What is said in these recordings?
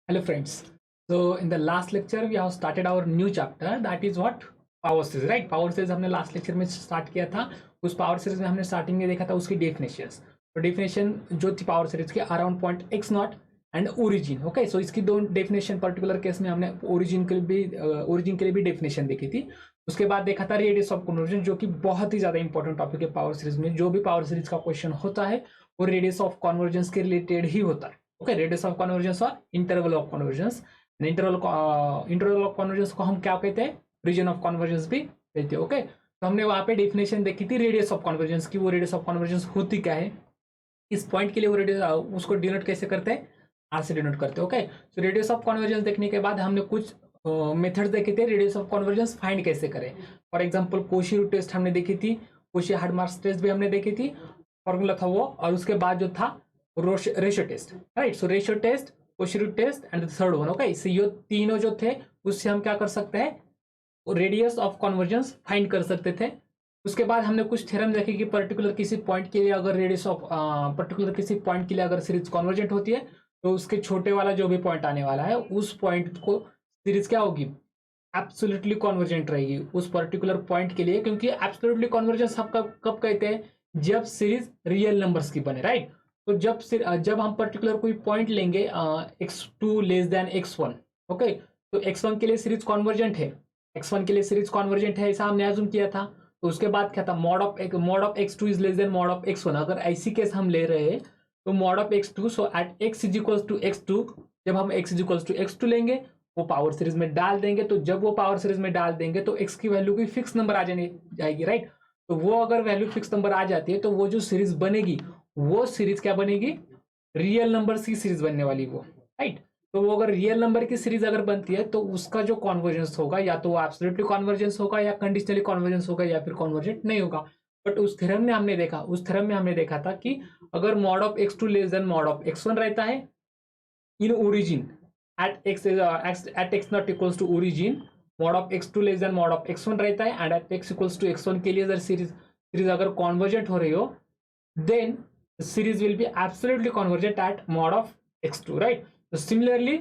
Hello friends. So in the last lecture we have started our new chapter, that is what power series, right? Power series हमने last lecture में start किया था. उस power series में हमने starting में देखा था उसकी डेफिनेशंस. तो डेफिनेशन जो थी पावर सीरीज की around point x naught and origin. Okay, so इसकी दो डेफिनेशन पर्टिकुलर केस में हमने ओरिजिन के लिए भी डेफिनेशन देखी थी. उसके बाद देखा था रेडियस ऑफ कन्वर्जन, जो कि बहुत ही ज्यादा इंपॉर्टेंट टॉपिक है पावर सीरीज में. जो भी पावर सीरीज का क्वेश्चन होता है वो रेडियस ऑफ कन्वर्जेंस के रिलेटेड ही होता है. ओके, रेडियस ऑफ कन्वर्जेंस और interval of convergence. Interval of convergence को हम क्या कहते हैं? रीजन ऑफ कन्वर्जेंस भी कहते हैं. ओके, तो हमने वहां पे डेफिनेशन देखी थी रेडियस ऑफ कन्वर्जेंस की. वो रेडियस ऑफ कन्वर्जेंस होती क्या है, इस पॉइंट के लिए वो रेडियस उसको डिनोट कैसे करते हैं? आर से डिनोट करते हैं. ओके, तो रेडियस ऑफ कन्वर्जेंस देखने के बाद हमने कुछ मेथड्स देखे थे रेडियस ऑफ कन्वर्जेंस फाइंड कैसे करें. For example Cauchy root test हमने देखी थी, कोशी हार्ड-मार्क्स टेस्ट भी हमने देखी थी, फॉर्मूला था वो. और उसके बाद जो था ratio test, right? So ratio test, Cauchy root test and third one. Okay, इससे ये तीनों जो थे उससे हम क्या कर सकते हैं? रेडियस ऑफ कन्वर्जेंस फाइंड कर सकते थे. उसके बाद हमने कुछ थ्योरम देखे कि पर्टिकुलर किसी पॉइंट के लिए अगर रेडियस ऑफ पर्टिकुलर किसी पॉइंट के लिए अगर सीरीज कन्वर्जेंट होती है तो उसके छोटे वाला जो भी पॉइंट आने वाला है उस पॉइंट को सीरीज क्या होगी? एब्सोल्युटली कन्वर्जेंट रहेगी उस पर्टिकुलर पॉइंट के लिए. क्योंकि एब्सोल्युटली कन्वर्जेंस हम कब कहते हैं? जब सीरीज रियल नंबर्स की बने, राइट? तो जब हम पर्टिकुलर कोई पॉइंट लेंगे x2 less than x1. Okay, तो x1 के लिए सीरीज कन्वर्जेंट है, x1 के लिए सीरीज कन्वर्जेंट है ऐसा हमने अज्यूम किया था. तो उसके बाद क्या था? Mod of x2 is less than mod of x1. अगर ऐसी केस हम ले रहे हैं तो mod of x2, so at x is equals to x2, जब हम x is equals to x2 लेंगे वो पावर सीरीज में डाल देंगे. तो जब वो पावर सीरीज में डाल देंगे तो x की वैल्यू की फिक्स नंबर आ जाएगी, राइट? तो वो अगर वैल्यू फिक्स नंबर आ जाती है तो वो जो सीरीज बनेगी वो सीरीज क्या बनेगी? रियल नंबर्स की सीरीज बनने वाली वो, राइट? तो वो अगर रियल नंबर की सीरीज अगर बनती है तो उसका जो कॉन्वर्जेंस होगा या तो वो एब्सोल्युटली कॉन्वर्जेंस होगा या कंडीशनली कॉन्वर्जेंस होगा या फिर कॉन्वर्जेंट नहीं होगा. बट उस थ्योरम में हमने देखा था कि अगर mod of x2 less than mod of x1 रहता है in origin at x not equals to origin, mod of x2 less than mod of x1 रहता है and at x equals to x1 के लिए अगर सीरीज अगर convergent हो रही हो then series will be absolutely convergent at mod of x2, right? तो सिमिलरली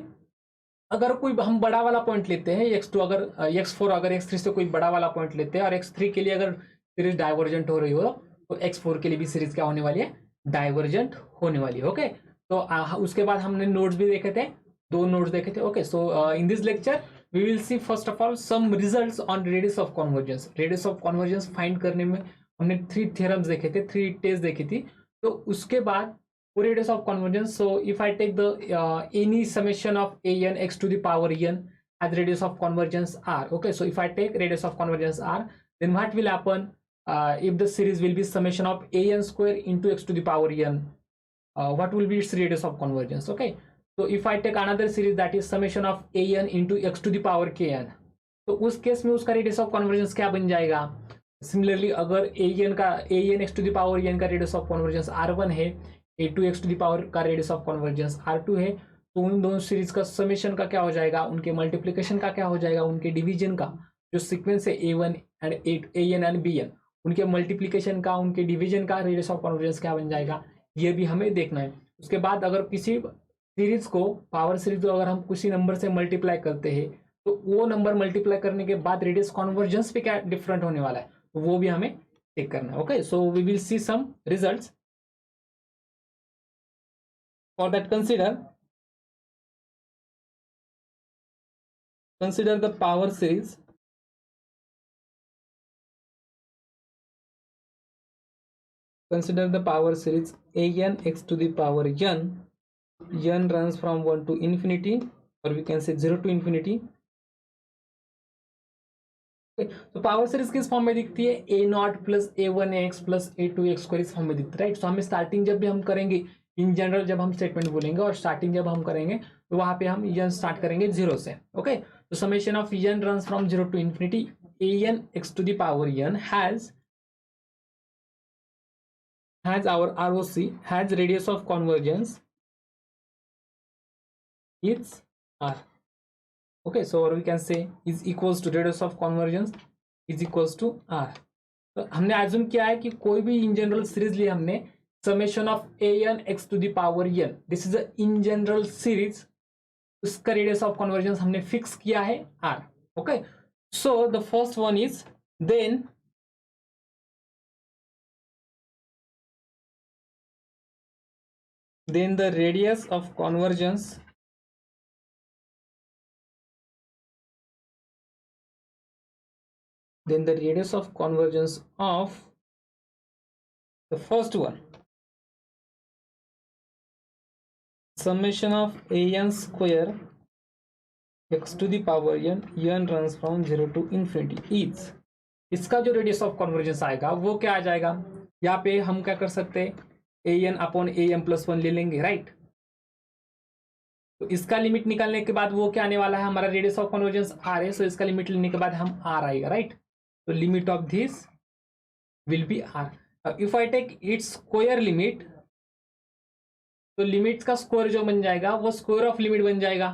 अगर कोई हम बड़ा वाला पॉइंट लेते हैं x2, अगर x4 अगर x3 से कोई बड़ा वाला पॉइंट लेते हैं और x3 के लिए अगर सीरीज डाइवर्जेंट हो रही हो तो x4 के लिए भी सीरीज क्या होने वाली है? डाइवर्जेंट होने वाली है. ओके, तो उसके बाद हमने नोट्स भी देखे थे, दो नोट्स देखे थे. Okay, so in this lecture we will see first of all some results on radius of convergence. Radius of convergence find करने में हमने 3 थ्योरम्स देखे थे, 3 टेस्ट देखी थी. तो उसके बाद radius of convergence. So if I take the any summation of a n x to the power n as radius of convergence r. Okay, so if I take radius of convergence r, then what will happen if the series will be summation of a n square into x to the power n? What will be its radius of convergence? Okay, so if I take another series that is summation of a n into x to the power k n, तो उस case में उसका radius of convergence क्या बन जाएगा? Similarly अगर a n x to the power n का radius of convergence r1 है, a2 x to the power का रेडियस ऑफ कन्वर्जेंस r2 है, तो उन दोनों सीरीज का समेशन का क्या हो जाएगा? उनके मल्टीप्लिकेशन का क्या हो जाएगा? उनके डिवीजन का जो सीक्वेंस है a1 and an and bn, उनके मल्टीप्लिकेशन का उनके डिवीजन का रेडियस ऑफ कन्वर्जेंस क्या बन जाएगा? ये भी हमें देखना है. उसके बाद अगर किसी सीरीज को पावर सीरीज को अगर हम किसी नंबर से मल्टीप्लाई करते हैं तो वो नंबर मल्टीप्लाई करने के बाद रेडियस कन्वर्जेंस पे क्या डिफरेंट होने वाला है तो वो भी हमें चेक करना है. Okay, so we will see some results. For that consider the power series. Consider the power series a n x to the power n runs from 1 to infinity, or we can say 0 to infinity. तो power series किस form में दिखती है? A naught plus a one x plus a two x square इस form में दिखती है, right? तो हमें स्टार्टिंग जब भी हम करेंगे इन जनरल जब हम स्टेटमेंट बोलेंगे और स्टार्टिंग जब हम करेंगे तो वहां पे हम यन स्टार्ट करेंगे 0 से. ओके, तो summation of n runs from 0 to infinity a n x to the power n has our ROC has radius of convergence is r. Okay, so or we can say is equals to radius of convergence is equals to r. तो हमने assume किया है कि कोई भी in general series लिए हमने summation of a n x to the power n, this is a in general series. उसका रेडियस ऑफ कन्वर्जेंस हमने फिक्स किया है r. Okay, so the first one is then the radius of convergence of the first one, summation of an square x to the power n runs from 0 to infinity is, इसका जो radius of convergence आएगा वो क्या आ जाएगा, यहाँ पे हम क्या कर सकते हैं, an अपॉन am+1 ले लेंगे, राइट. तो इसका लिमिट निकालने के बाद वो क्या आने वाला है, हमारा रेडियस ऑफ कन्वर्जेंस r है, सो इसका लिमिट लेने के बाद हम r आएगा, राइट. तो limit of this will be r. If I take its square limit, तो लिमिट का स्क्वायर जो बन जाएगा वो स्क्वायर ऑफ लिमिट बन जाएगा,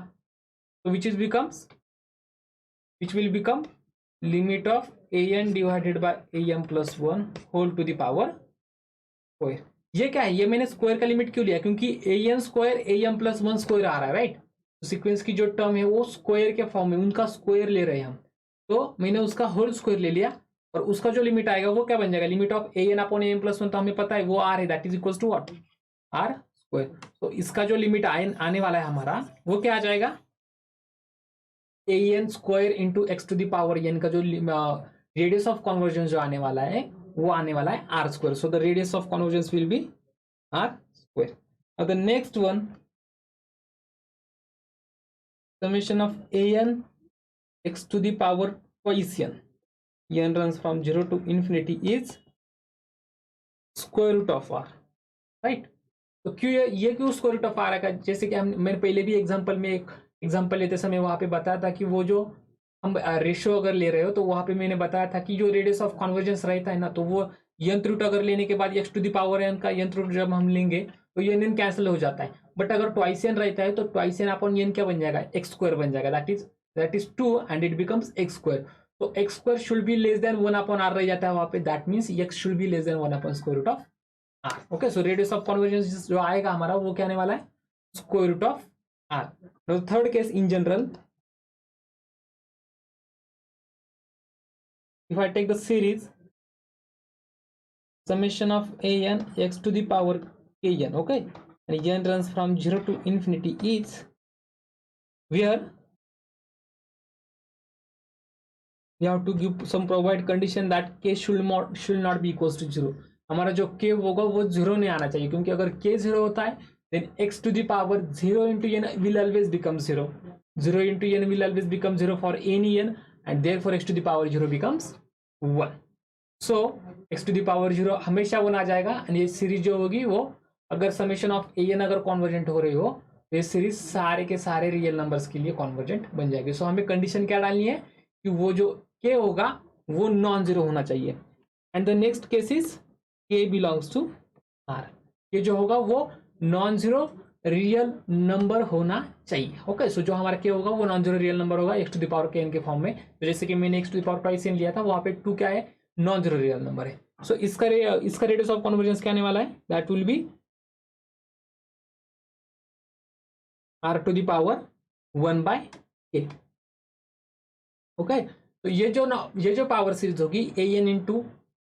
तो which will become limit of an divided by am+1 whole to the power square. ये क्या है, ये मैंने स्क्वायर का लिमिट क्यों लिया, क्योंकि an स्क्वायर am+1 स्क्वायर आ रहा है, राइट. तो सीक्वेंस की जो टर्म है वो स्क्वायर के फॉर्म में, उनका स्क्वायर ले रहे हैं हम, तो मैंने उसका होल स्क्वायर ले लिया, और उसका जो लिमिट आएगा वो क्या बन जाएगा, limit of an upon am+1, तो हमें पता है वो r है, that is equal to what, r square. तो इसका जो लिमिट आने वाला है हमारा वो क्या आ जाएगा, an square into x to the power n का जो रेडियस ऑफ कन्वर्जेंस जो आने वाला है वो आने वाला है r square. So the radius of convergence will be r square. Now the next one, summation of an x to the power twice n runs from 0 to infinity is square root of r, right. तो क्यों ये क्यों square root of r आएगा, जैसे कि मैंने पहले भी एग्जांपल में एक एग्जांपल लेते समय वहां पे बताया था कि वो जो हम रेशियो अगर ले रहे हो तो वहां पे मैंने बताया था कि जो रेडियस ऑफ कन्वर्जेंस रहता है ना, तो वो यंत्र रूट अगर लेने के बाद x to the power n का यंत्र रूट जब हम लेंगे तो ये n कैंसिल हो जाता है. बट अगर ट्वाइस n रहता है तो ट्वाइस n अपॉन n क्या बन जाएगा, x स्क्वायर बन जाएगा, that is 2 and it becomes x square. तो x square should be less than 1 upon r रह जाता है वहां पे, that means x should be less than 1 upon square root of r. Okay, so radius of convergence जो आएगा हमारा वो क्या आने वाला है, square root of r. Now third case in general, if I take the series summation of an x to the power kn, okay, and n runs from 0 to infinity is where we have to give some provide condition that k should not be equals to 0. हमारा जो k होगा वो 0 नहीं आना चाहिए, क्योंकि अगर k 0 होता है then x to the power 0 into n will always become 0. 0 into n will always become 0 for any n, and therefore x to the power 0 becomes 1. So x to the power 0 हमेशा 1 आ जाएगा, and ये series जो होगी वो अगर summation of an अगर convergent हो रही हो तो ये सीरीज सारे के सारे रियल नंबर्स के लिए कॉन्वर्जेंट बन जाएगी. सो हमें कंडीशन क्या डालनी है कि वो जो k होगा वो नॉन जीरो होना चाहिए. And the next case is k belongs to r. ये जो होगा वो नॉन जीरो रियल नंबर होना चाहिए. ओके, सो जो हमारा k होगा वो नॉन जीरो रियल नंबर होगा x to the power kn के फॉर्म में. तो जैसे कि मैंने x to the power twice n लिया था, वहां पे 2 क्या है, नॉन जीरो रियल नंबर है. सो इसका रेडियस ऑफ कन्वर्जेंस क्या आने वाला है, that will be r to the power 1 by k. Okay, तो ये जो पावर सीरीज होगी an into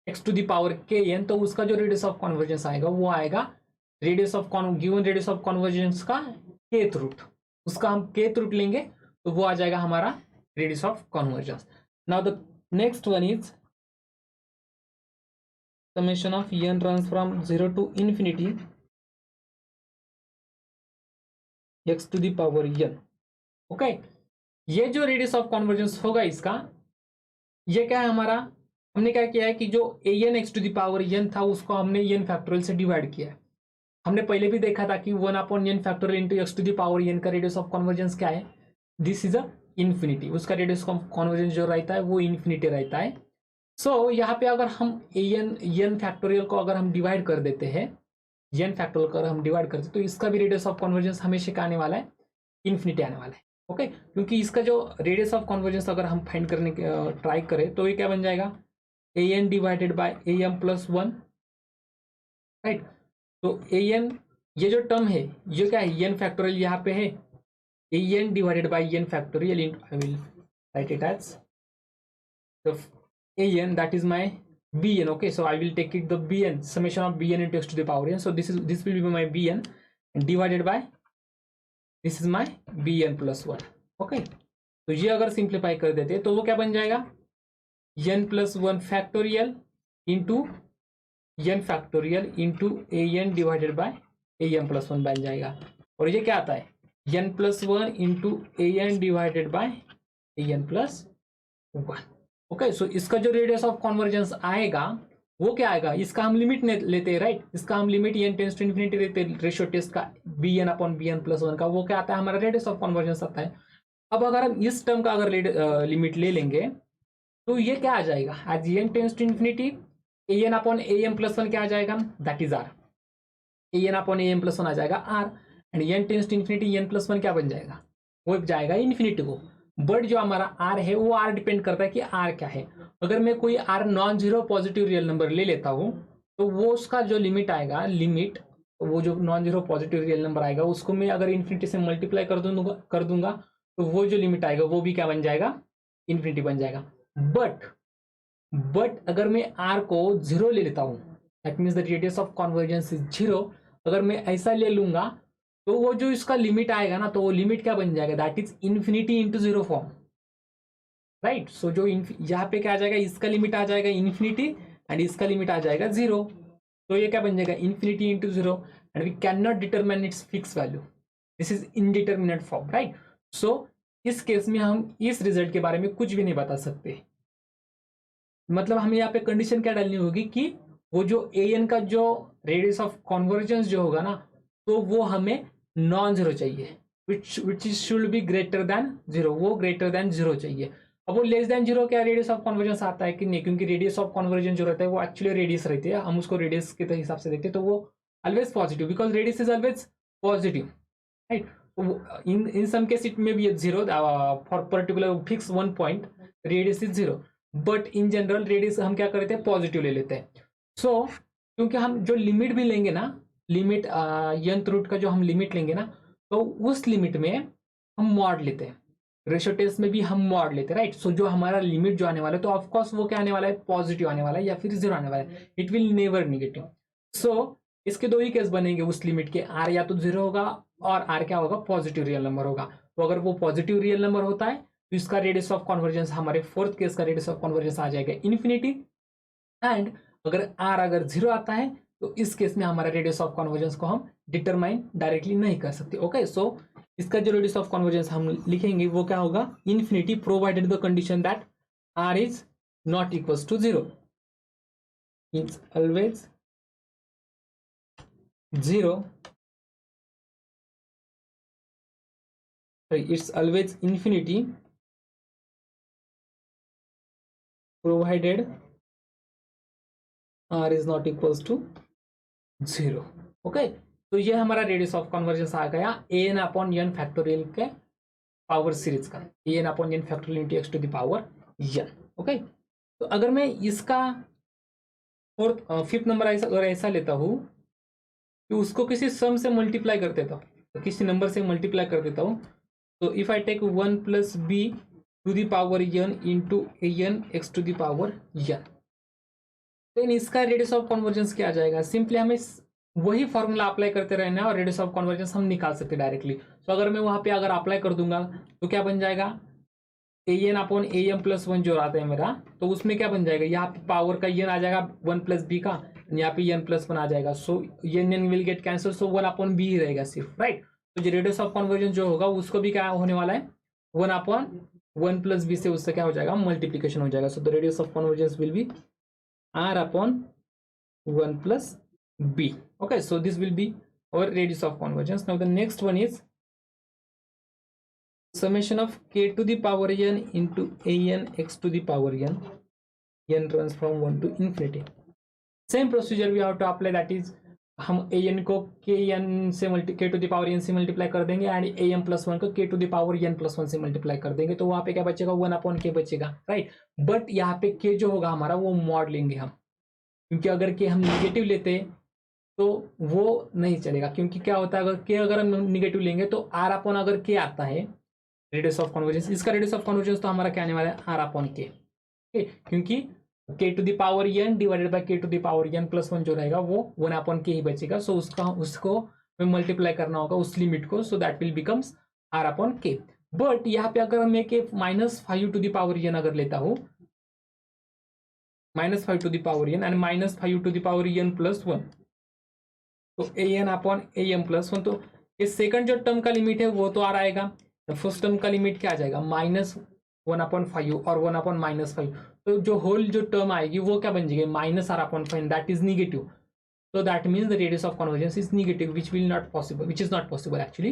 x to the power kn, तो उसका जो रेडियस ऑफ कन्वर्जेंस आएगा वो आएगा radius of given radius of convergence का kth रूट. उसका हम kth रूट लेंगे तो वो आ जाएगा हमारा radius of convergence. Now the next one is summation of n runs from 0 to infinity x to the power n. Okay, ये जो रेडियस ऑफ कन्वर्जेंस होगा इसका, ये क्या है हमारा, हमने क्या किया है कि जो an x to the power n था उसको हमने n फैक्टोरियल से डिवाइड किया है. हमने पहले भी देखा था कि 1 upon n factorial into x to the power n का रेडियस ऑफ कन्वर्जेंस क्या है, दिस इज अ इन्फिनिटी. उसका रेडियस ऑफ कन्वर्जेंस जो रहता है वो इन्फिनिटी रहता है. सो यहाँ पे अगर हम n फैक्टोरियल को अगर हम डिवाइड कर देते हैं, n फैक्टोरियल को अगर हम डिवाइड करते हैं तो इसका भी रेडियस ऑफ कन्वर्जेंस हमेशा क्या आने वाला है, इन्फिनिटी आने वाला है. ओके, क्योंकि इसका जो रेडियस ऑफ कन्वर्जेंस अगर हम फाइंड करने की ट्राई करें तो ये क्या बन जाएगा, an divided by am+1, right. तो an ये जो टर्म है ये क्या है, n फैक्टोरियल यहाँ पे है, an divided by n factorial into, I will write it as the an, that is my bn. Okay, so I will take it the bn, summation of bn into x to the power n. So this will be my bn, and divided by this is my bn plus 1. Okay, तो ये अगर simplify कर देते तो वो क्या बन जाएगा, n plus 1 factorial into n factorial into an divided by am plus 1 बन जाएगा. और ये क्या आता है, n plus 1 into an divided by an plus 1. Okay, so इसका जो रेडियस ऑफ कॉन्वर्जेंस आएगा वो क्या आएगा, इसका हम लिमिट लेते हैं राइट, इसका हम limit n tends to infinity लेते हैं रेशियो टेस्ट का bn अपॉन bn प्लस 1 का, वो क्या आता है हमारा रेडियस ऑफ कॉन्वर्जेंस आता है. अब अगर हम इस टर्म का अगर लिमिट ले लेंगे तो ये क्या आ जाएगा, as n tends to infinity an upon am plus 1 क्या आ जाएगा, that is r. an upon am plus 1 आ जाएगा r, and n tends to infinity n plus 1 क्या बन जाएगा, वो जाएगा इन्फिनिटी को. बट जो हमारा r है वो r डिपेंड करता है कि r क्या है. अगर मैं कोई r non zero positive real number ले लेता हूँ तो वो उसका जो लिमिट आएगा, लिमिट वो जो non zero positive real number आएगा उसको मैं अगर इन्फिनिटी से मल्टीप्लाई कर दूंगा तो वो जो लिमिट आएगा वो भी क्या बन जाएगा, इन्फिनिटी बन जाएगा. बट अगर मैं r को जीरो ले लेता हूँ, that means the radius of convergence is zero, अगर मैं ऐसा ले लूंगा तो वो जो इसका लिमिट आएगा ना, तो वो लिमिट क्या बन जाएगा, that is infinity into zero form right. So जो यहाँ पे क्या आ जाएगा, इसका लिमिट आ जाएगा इन्फिनिटी एंड इसका लिमिट आ जाएगा जीरो. तो ये क्या बन जाएगा, infinity into zero, and we can not determine its fix value, this is indeterminate form right. So इस केस में हम इस रिजल्ट के बारे में कुछ भी नहीं बता सकते. मतलब हमें यहाँ पे कंडीशन क्या डालनी होगी कि वो जो an का जो रेडियस ऑफ कॉन्वर्जेंस जो होगा ना, तो वो हमें नॉन जीरो चाहिए, which is should be greater than zero, वो ग्रेटर देन जीरो चाहिए. अब वो लेस देन जीरो क्या रेडियस ऑफ कॉन्वर्जेंस आता है कि नहीं, क्योंकि रेडियस ऑफ कॉन्वर्जेंस जो रहता है वो एक्चुअली रेडियस रहती है, हम उसको रेडियस के हिसाब से देखते हैं, तो वो always positive, because radius is always positive right. in some case it may be a zero for particular fix one point radius is zero, but in general radius हम क्या करते हैं, पॉजिटिव ले लेते हैं. so क्योंकि हम जो लिमिट भी लेंगे ना, लिमिट nth रूट का जो हम लिमिट लेंगे ना, तो उस लिमिट में हम मॉड लेते हैं, रेशियो टेस्ट में भी हम मॉड लेते हैं राइट. सो जो हमारा लिमिट जो आने वाला है तो ऑफकोर्स वो क्या आने वाला है, पॉजिटिव आने वाला है या फिर जीरो आने वाला है, इट विल नेवर निगेटिव. सो इसके दो ही केस बनेंगे उस लिमिट के, r या तो जीरो होगा और r क्या होगा, पॉजिटिव रियल नंबर होगा. तो अगर वो पॉजिटिव रियल नंबर होता है तो इसका रेडियस ऑफ कॉन्वर्जेंस, हमारे फोर्थ केस का रेडियस ऑफ कॉन्वर्जेंस आ जाएगा इन्फिनिटी. एंड अगर r अगर जीरो आता है तो इस केस में हमारा रेडियस ऑफ कॉन्वर्जेंस को हम डिटरमाइन डायरेक्टली नहीं कर सकते. ओके, सो इसका जो रेडियस ऑफ कॉन्वर्जेंस हम लिखेंगे वो क्या होगा, infinity, provided the condition that r is not equals to zero, it's always zero, it's always infinity provided r is not equals to zero. Okay, तो ये हमारा रेडियस ऑफ कन्वर्जेंस आ गया an अपॉन n फैक्टोरियल के power series का, an upon n factorial into x to the power n. Okay, तो अगर मैं इसका फिफ्थ नंबर अगर ऐसा लेता हूँ कि उसको किसी सम से मल्टीप्लाई कर देता हूँ, तो किसी नंबर से मल्टीप्लाई कर देता हूँ, तो if I take 1 plus b to the power n into an x to the power n, then इसका रेडियस ऑफ कॉन्वर्जेंस क्या आ जाएगा, सिंपली हमें वही फॉर्मूला अप्लाई करते रहना है और रेडियस ऑफ कॉन्वर्जेंस हम निकाल सकते हैं डायरेक्टली. तो अगर मैं वहाँ पे अगर अप्लाई कर दूंगा तो क्या बन जाएगा, an अपॉन am प्लस 1 जो आता है मेरा, तो उसमें क्या बन जाएगा, यहाँ पे पावर का n आ जाएगा 1 प्लस बी का, यहाँ पे n प्लस 1 आ जाएगा. So n will get cancel, so 1 upon b ही रहेगा सिर्फ राइट. तो जो रेडियस ऑफ कन्वर्जेंस जो होगा उसको भी क्या होने वाला है, 1 अपॉन 1 प्लस बी से उससे क्या हो जाएगा, मल्टीप्लीकेशन हो जाएगा. सो the radius of convergence will be r upon 1 plus b. Okay, so this will be our radius of convergence. Now the next one is summation of k to the power n into an x to the power n, n runs from 1 to infinity. Same procedure we have to apply, that is हम an को kn से k to the power n से multiply कर देंगे and am plus 1 को k to the power n plus 1 से multiply कर देंगे, तो वहाँ पे क्या बचेगा, 1 अपॉन k बचेगा राइट. बट यहाँ पे k जो होगा हमारा वो मॉड लेंगे हम, क्योंकि अगर k हम निगेटिव लेते तो वो नहीं चलेगा, क्योंकि क्या होता है, अगर के अगर हम निगेटिव लेंगे तो आर अपॉन अगर के आता है रेडियस ऑफ कन्वर्जेंस, इसका रेडियस ऑफ कन्वर्जेंस तो हमारा क्या आने वाला है, आर अपॉन के, क्योंकि k to the power n divided by k to the power n plus one जो रहेगा वो वन अपॉन के ही बचेगा। सो उसको मल्टीप्लाई करना होगा उस लिमिट को, so that will becomes r upon k. But यहाँ पे अगर मैं के -5 टू द पावर एन अगर लेता हूँ, -5 to the power n and -5 to the power n plus one, तो a n upon a m plus one, तो ये सेकंड जो टर्म का लिमिट है वो तो आ आएगा, फर्स्ट टर्म का लिमिट क्या आ जाएगा, -1/5 और 1/-5, तो जो होल जो टर्म आएगी वो क्या बन जाएगी, -r/5, that is negative. so that means the radius of convergence is negative, which is not possible actually.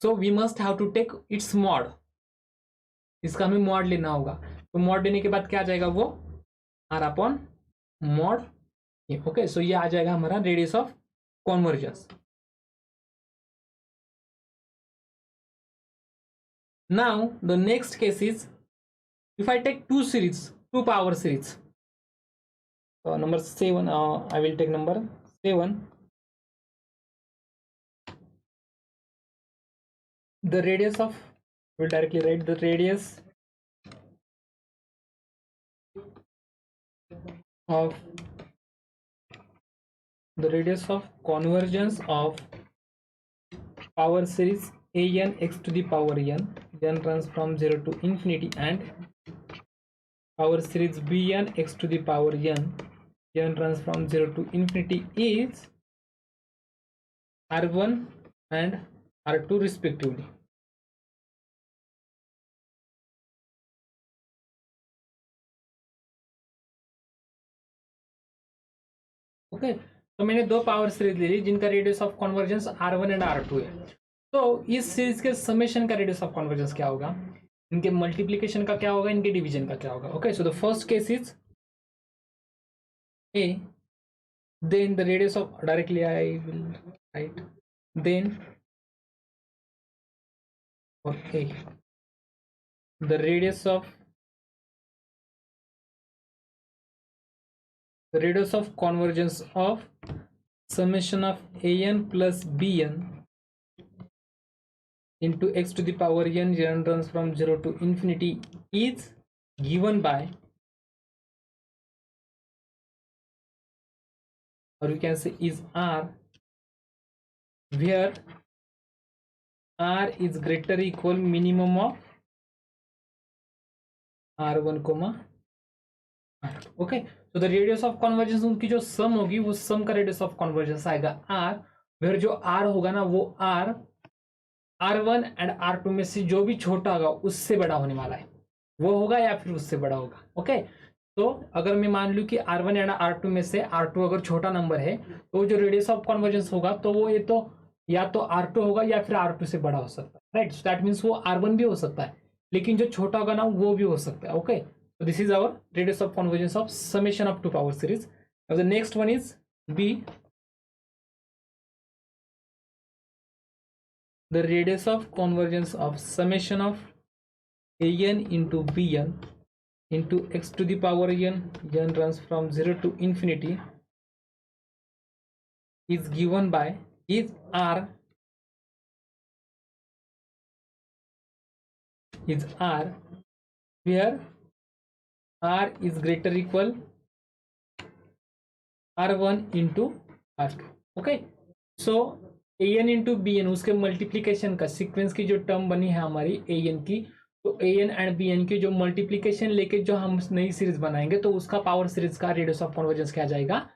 So we must have to take its mod, इसका हमें मॉड लेना होगा। तो मॉड लेने के बाद क्या आ जाएगा, वो r अपॉन मॉड, ओके। सो ये आ जाएगा हमारा radius of convergence. Now the next case is if I take two power series, number 7, I will take number 7. The radius of, we'll directly write the radius of convergence of power series an x to the power n runs from 0 to infinity, and power series bn x to the power n runs from 0 to infinity is r1 and r2 respectively. Okay, तो मैंने दो power series ले ली जिनका radius of convergence r1 and r2 है। तो इस series के summation का रेडियस ऑफ कन्वर्जेंस क्या होगा, इनके मल्टीप्लिकेशन का क्या होगा, इनके डिवीजन का क्या होगा। Okay, so the first case is a, then the radius of, directly I will write, then for a the radius of convergence of summation of an plus bn into x to the power n runs from 0 to infinity is given by, or you can say is r, where r is greater or equal minimum of r1 comma r2. Okay, तो the radius of convergence उनकी जो सम होगी वो सम का radius of convergence आएगा r, where जो r होगा ना वो r1 एंड r2 में से जो भी छोटा होगा उससे बड़ा होने वाला है, वो होगा या फिर उससे बड़ा होगा। ओके, तो अगर मैं मान लूं कि r1 एंड r2 में से r2 अगर छोटा नंबर है तो जो रेडियस ऑफ कन्वर्जेंस होगा तो वो ये तो या तो r2 होगा या फिर r2 से बड़ा हो सकता है, राइट। सो दैट मीन्स वो r1 भी हो सकता है, लेकिन जो छोटा होगा ना वो भी हो सकता है। Okay, so this is our radius of convergence of summation of two power series. Now the next one is b, the radius of convergence of summation of an into bn into x to the power n runs from 0 to infinity is given by, is r, where r is greater equal r1 into r2। Okay, so an into bn उसके multiplication का sequence की जो term बनी है हमारी an की, तो an and bn की जो मल्टीप्लीकेशन लेके जो हम नई सीरीज बनाएंगे तो उसका पावर सीरीज का रेडियस ऑफ कन्वर्जेंस क्या जाएगा,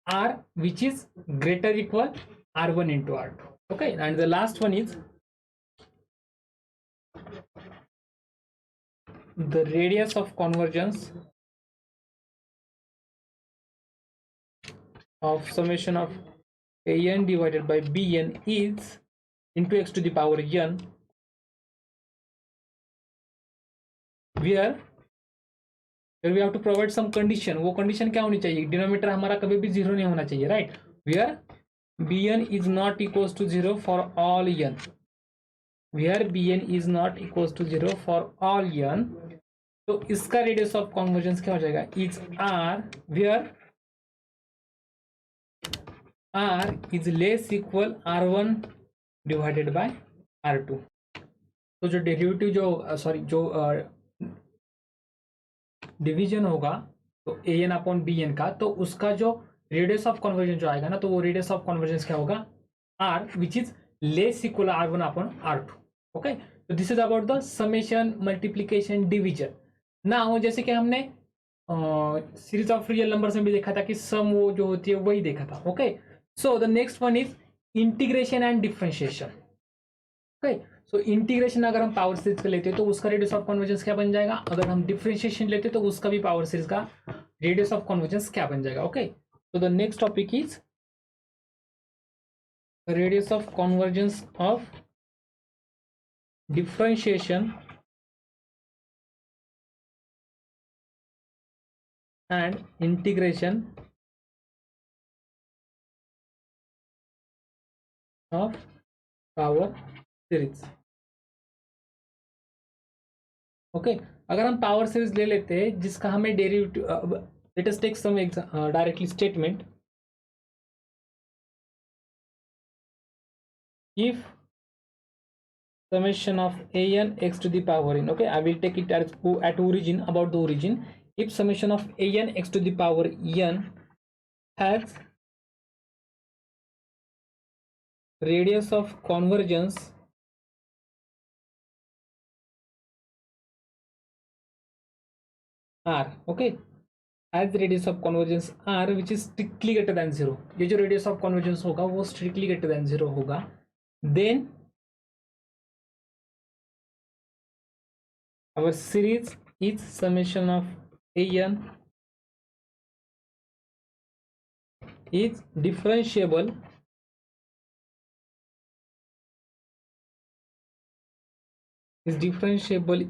r which is greater equal r1 into r2। Okay, and the last one is the radius of convergence of summation of an divided by bn is into x to the power n, where we have to provide some condition। वो condition क्या होनी चाहिए, denominator हमारा कभी भी zero नहीं होना चाहिए, right. where bn is not equals to 0 for all n, where bn is not equals to 0 for all n, तो इसका रेडियस ऑफ कन्वर्जेंस क्या हो जाएगा, is r, where R is less equal R1 divided by R2। तो जो derivative जो division होगा तो a n upon b n का, तो उसका जो रेडियस ऑफ कन्वर्जन जो आएगा ना, तो वो रेडियस ऑफ कन्वर्जेंस क्या होगा, r, which is less equal R1 अपॉन R2। ओके, तो this is about the summation, multiplication, division. ना जैसे कि हमने सीरीज ऑफ रियल नंबर्स में भी देखा था कि सम वो जो होती है वही देखा था। Okay, so the next one is integration and differentiation. Okay, so integration अगर हम पावर सीरीज का लेते हैं तो उसका रेडियस ऑफ कन्वर्जेंस क्या बन जाएगा, अगर हम डिफरेंशिएशन लेते हैं तो उसका भी पावर सीरीज का रेडियस ऑफ कन्वर्जेंस क्या बन जाएगा। Okay, so the next topic is radius of convergence of differentiation and integration of power series। Okay, अगर हम पावर सीरीज ले लेते हैं जिसका हमें derivative, let us take some directly statement, if summation of an x to the power n, okay, I will take it at origin, about the origin, if summation of an x to the power n has radius of convergence r, okay, as radius of convergence r which is strictly greater than 0, ये जो radius of convergence होगा वो strictly greater than 0 होगा, then our series is summation of an is differentiable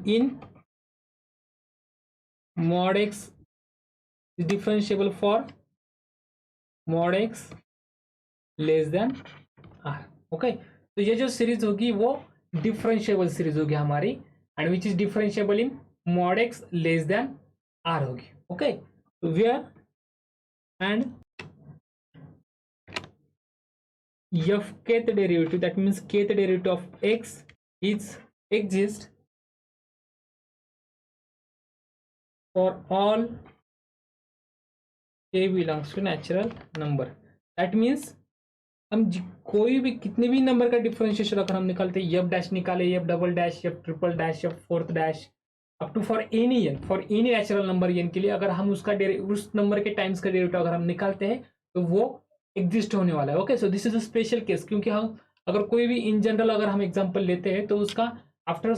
in mod x is differentiable for mod x less than r. Okay, तो ये जो series होगी वो डिफरेंशिएबल सीरीज होगी हमारी, and which is differentiable in mod x less than r होगी। Okay, तो where and f kth derivative, that means kth derivative of x is exist for all k belongs to natural number। that means हम कोई भी कितने भी number का differentiation अगर हम निकालते हैं, एफ डैश निकाले, f double dash, f triple dash, f fourth dash, up to for any n, for any natural number n के लिए अगर हम उसका उस नंबर के टाइम्स का डेरिवेटिव अगर हम निकालते हैं तो वो एग्जिस्ट होने वाला है। Okay, so this is a special case, क्योंकि हम अगर कोई भी इन जनरल अगर हम एग्जाम्पल लेते हैं तो उसका आफ्टर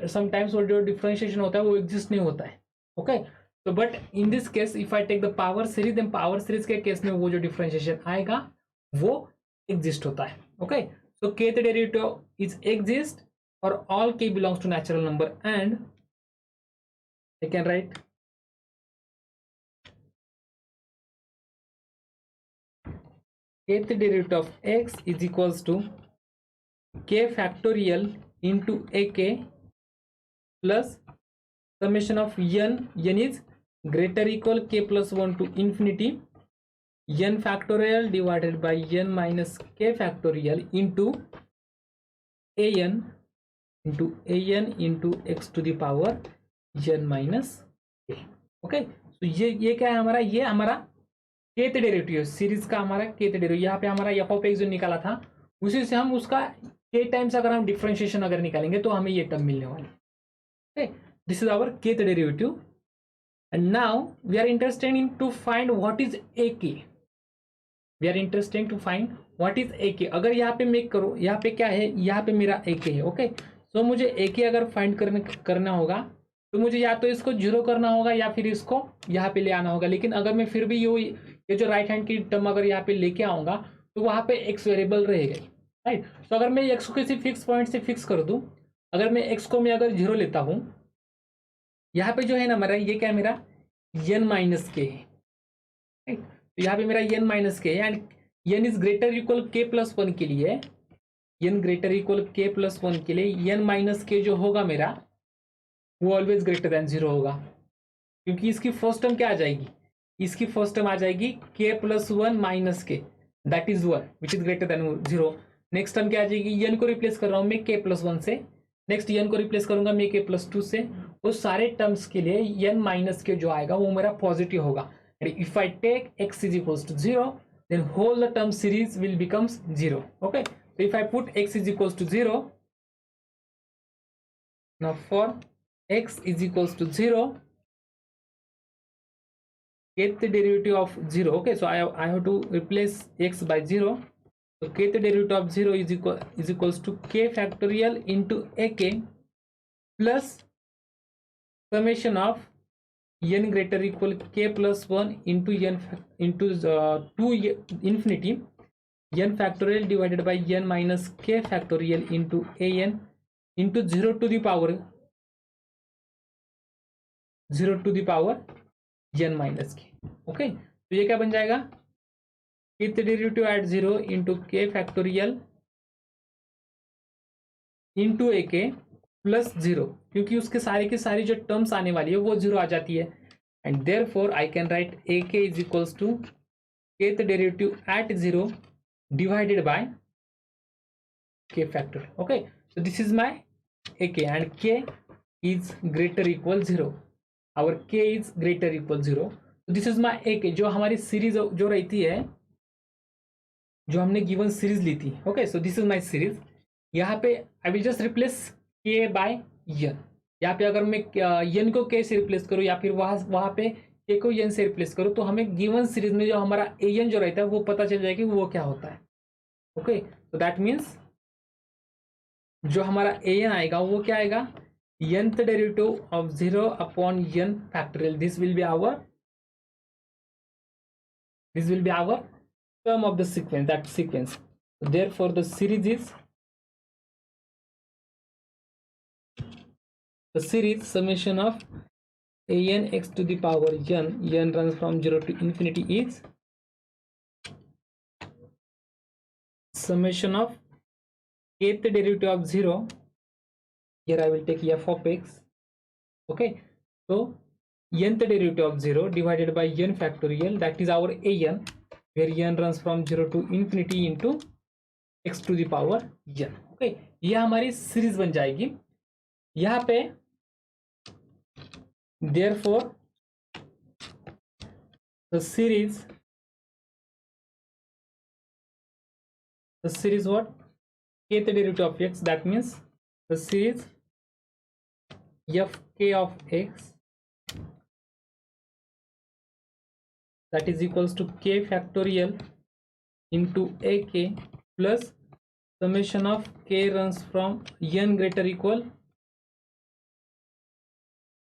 समटाइम्स वो जो डिफरेंशिएशन होता है वो एग्जिस्ट नहीं होता है। ओके, तो but in this case if I take the power series, then power series के केस में वो जो डिफरेंशिएशन आएगा वो एग्जिस्ट होता है। Okay, so kth derivative is exist for all k belongs to natural number, and I can write kth derivative of x is equals to k factorial into ak plus summation of n is greater equal k plus 1 to infinity n factorial divided by n minus k factorial into an into x to the power n minus k। Okay, तो ये क्या है हमारा, ये हमारा kth derivative series का, हमारा kth derivative यहाँ पे हमारा एफ ऑफ एक्स जो निकाला था उसी से हम उसका के टाइम्स अगर हम डिफरेंशिएशन अगर निकालेंगे तो हमें ये टर्म मिलने वाली। Okay, this is our kth derivative, and now we are interested in to find what is a k. We are interested to find what is a k. अगर यहाँ पे मेक करो, यहाँ पे क्या है, यहाँ पे मेरा ए के है। ओके, सो मुझे ए के अगर फाइंड करना होगा तो मुझे या तो इसको जीरो करना होगा या फिर इसको यहाँ पे ले आना होगा, लेकिन अगर मैं फिर भी ये जो राइट हैंड की टर्म अगर यहाँ पे लेके आऊंगा तो वहां पे एक्स वेरिएबल रहेगा, राइट। तो अगर मैं एक्स को किसी फिक्स पॉइंट से फिक्स कर दूं, अगर मैं एक्स को मैं अगर जीरो लेता हूं, यहाँ पे जो है ना मेरा, ये क्या है मेरा एन माइनस के है, राइट। तो यहाँ पे मेरा एन माइनस के है, and n is greater equal k plus one के लिए, n greater equal k plus one के लिए एन माइनस के जो होगा मेरा वो ऑलवेज ग्रेटर देन जीरो होगा, क्योंकि इसकी फर्स्ट टर्म क्या आ जाएगी, इसकी फर्स्ट टर्म आ जाएगी के प्लस वन माइनस के, that is 1 which is greater than 0। Next term क्या आ जाएगी, एन को रिप्लेस कर रहा हूँ मैं k प्लस 1 से, नेक्स्ट एन को रिप्लेस करूंगा मैं k प्लस 2 से। वो सारे टर्म्स के लिए n माइनस के जो आएगा वो मेरा पॉजिटिव होगा। If I take x is equals to 0 then whole the term series will becomes 0. Okay, so if I put x is equals to 0, now for x is equals to 0, get the derivative of 0. Okay, so I have to replace x by 0. So get the derivative of 0 is equals to k factorial into ak plus summation of n greater equal k plus 1 into n into 2 infinity n factorial divided by n minus k factorial into an into 0 to the power n minus k। Okay, तो ये क्या बन जाएगा, with derivative at 0 into k factorial into a k plus 0, क्योंकि उसके सारे की सारी जो टर्म्स आने वाली है वो 0 आ जाती है। And therefore I can write a k is equals to kth derivative at 0 divided by k factorial. Okay, so this is my ak and k is greater equal 0, our k is greater equal 0. so this is my ak, जो हमारी series जो रहती है, जो हमने given series ली थी। Okay, so this is my series. यहाँ पे I will just replace k by n। यहाँ पे अगर मैं n को k से रिप्लेस करूँ या फिर वहाँ पे k को n से रिप्लेस करूँ, तो हमें गिवन सीरीज में जो हमारा an जो रहता है वो पता चल जाएगा कि वो क्या होता है। ओके, तो दैट मीन्स जो हमारा an आएगा वो क्या आएगा, nth derivative of 0 upon n factorial. This will be our term of the sequence, that sequence. Therefore the series summation of an x to the power n runs from 0 to infinity is summation of kth derivative of 0, here I will take f of x. Okay, so nth derivative of 0 divided by n factorial, that is our an, where n runs from 0 to infinity into x to the power n. Okay, ये हमारी series बन जाएगी। यहाँ पे therefore the series what, kth derivative of x, that means the series f k of x, that is equals to k factorial into ak plus summation of k runs from n greater equal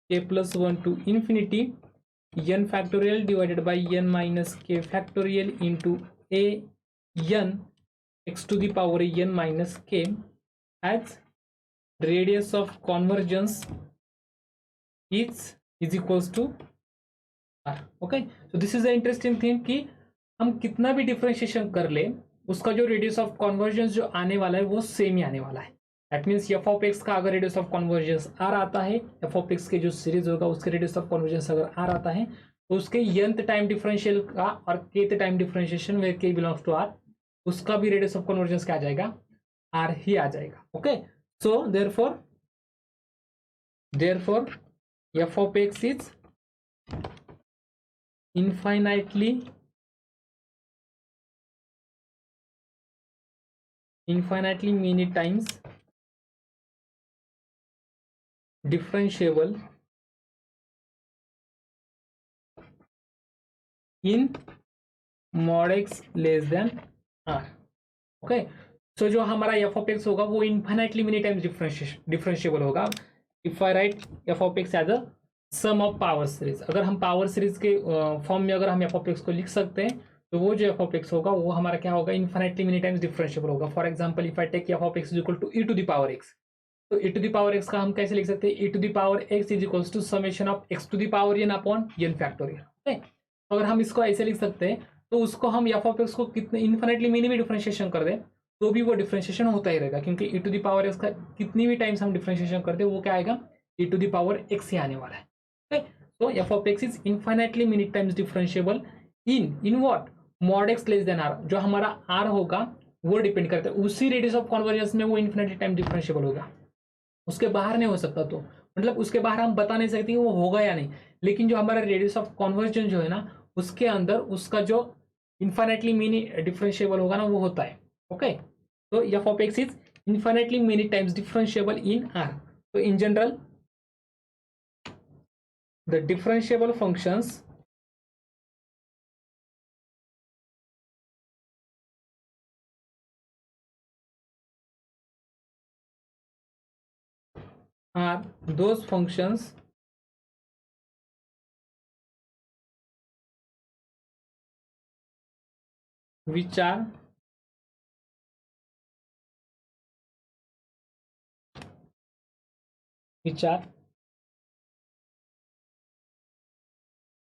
k plus 1 to infinity n factorial divided by n minus k factorial into a n x to the power n minus k as radius of convergence is equals to r. Okay, so this is the interesting thing कि हम कितना भी differentiation कर ले, उसका जो radius of convergence जो आने वाला है वो सेम ही आने वाला है। That means F of x का अगर रेडियस ऑफ कन्वर्जेंस आर आता है, एफ ऑफ एक्स के जो सीरीज होगा उसके रेडियस ऑफ कन्वर्जेंस अगर आर आता है, तो उसके nth टाइम डिफरेंशियल का और kth time differentiation where k belongs to r, उसका भी रेडियस ऑफ कन्वर्जेंस क्या आ जाएगा, आर ही आ जाएगा। Okay, so therefore F of x is infinitely many times differentiable in mod x less than r. Okay, so जो हमारा f of x होगा वो इन्फाइनाइटली मेनी टाइम्स डिफरेंशिएबल होगा। If I write f of x as a sum of power series, अगर हम power series के form में अगर हम एफ ऑफ एक्स को लिख सकते हैं, तो वो जो एफ ऑफ एक्स होगा वो हमारा क्या होगा, इन्फाइनाइटली मेनी टाइम्स डिफरेंशिएबल होगा। For example if I take f of x is equal to e to the power x, तो e to the power x का हम कैसे लिख सकते हैं, e to the power x is equals to summation of x to the power n upon n factorial. Okay, अगर हम इसको ऐसे लिख सकते हैं, तो उसको हम एफ ऑफ एक्स को कितने इन्फाइनाइटली मेनी भी डिफरेंशिएशन कर दें तो भी वो डिफरेंशिएशन होता ही रहेगा, क्योंकि e to the power x का कितनी भी टाइम्स हम डिफरेंशिएशन कर दें वो क्या आएगा, e to the power x ही आने वाला है। Okay, so f of x is infinitely many times differentiable in what, mod x less than r, जो हमारा आर होगा वो डिपेंड करता है उसी रेडियस ऑफ कॉन्वर्जेंस में वो इन्फिनिटी टाइम डिफरेंशिएबल होगा, उसके बाहर नहीं हो सकता। तो मतलब उसके बाहर हम बता नहीं सकते कि वो होगा या नहीं, लेकिन जो हमारा रेडियस ऑफ कॉन्वर्जन जो है ना उसके अंदर उसका जो इन्फाइनेटली मिनी डिफरेंशिएबल होगा ना वो होता है। ओके, तो f of x is infinitely many times differentiable in R. तो in general the differentiable functions are those functions which are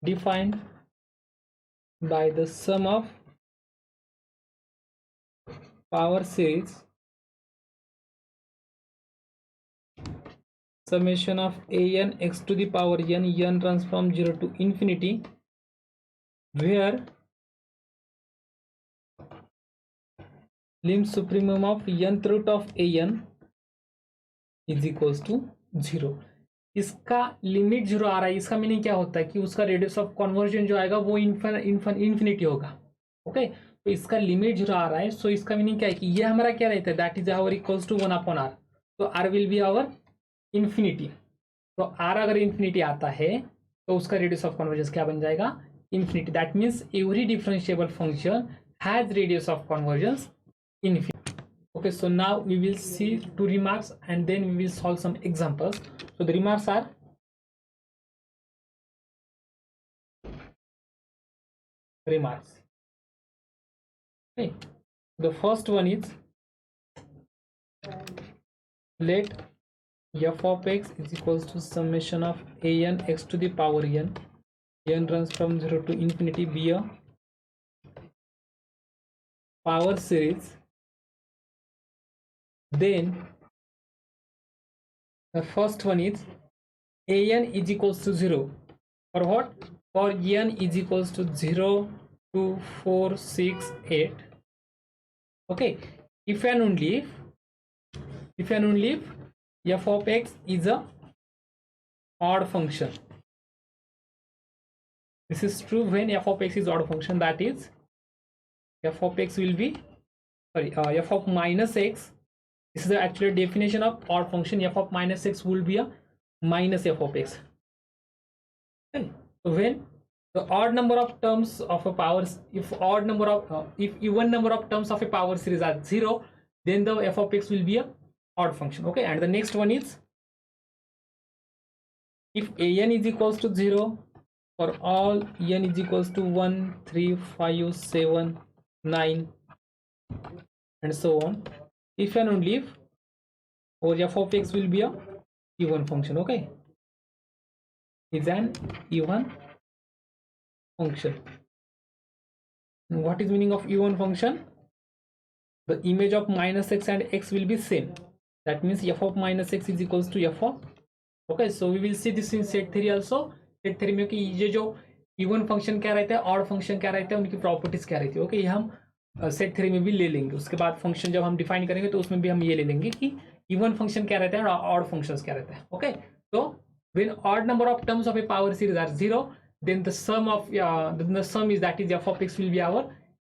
defined by the sum of power series summation of an x to the power n runs from 0 to infinity, where lim supremum of nth root of an is equals to 0। इसका limit 0 आ रहा है, इसका meaning क्या होता है कि उसका radius of conversion जो आएगा वो इन्फिनिटी होगा। ओके, तो इसका लिमिट 0 आ रहा है, सो इसका मीनिंग क्या है कि ये हमारा क्या रहता है, that is our equals to 1/r। तो r will be our infinity. तो r अगर इन्फिनिटी आता है तो उसका रेडियस ऑफ कन्वर्जेंस क्या बन जाएगा, infinity. That means every differentiable function has radius of convergence infinity. Okay, so now we will see two remarks and then we will solve some examples. So the remarks are, okay, the first one is, let f of x is equals to summation of an x to the power n runs from 0 to infinity be a power series. Then the first one is an is equals to 0 for what, for n is equals to 0 2 4 6 8. Okay, if and only if f of x is a odd function. This is true when f of x is odd function, that is f of x will be, sorry, f of minus x. This is the actual definition of odd function. F of minus x will be a minus f of x. Okay. So when the odd number of terms of a power, if even number of terms of a power series are 0, then the f of x will be a odd function. Okay, and the next one is, if an is equals to 0 for all n is equals to 1 3 5 7 9 and so on, if and only if, or f of x will be a even function. Okay, is an even function. What is meaning of even function? The image of minus x and x will be same. That means f of minus x is equals to f of, okay, so we will see this in set theory also. set theory में कि ये जो even function क्या रहता है, odd function क्या रहता है, उनकी properties क्या रहती है। ओके, ये हम सेट थ्योरी में भी ले लेंगे। उसके बाद फंक्शन जब हम डिफाइन करेंगे तो उसमें भी हम ये ले लेंगे कि इवन फंक्शन क्या रहता है और ऑड फंक्शंस क्या रहता है। ओके, तो when odd number of terms of a power series are 0, then the sum is, that is f of x will be our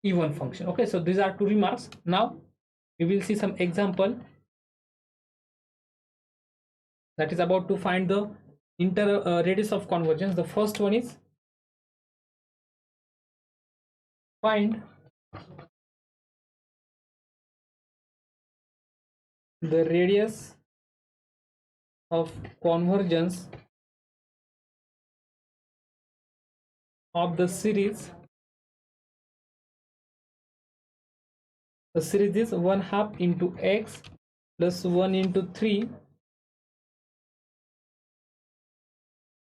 even function. Okay, so these are two remarks. Now we will see some example that is about to find the radius of convergence. The first one is, find the radius of convergence of the series. The series is 1/2 into x plus 1 into 3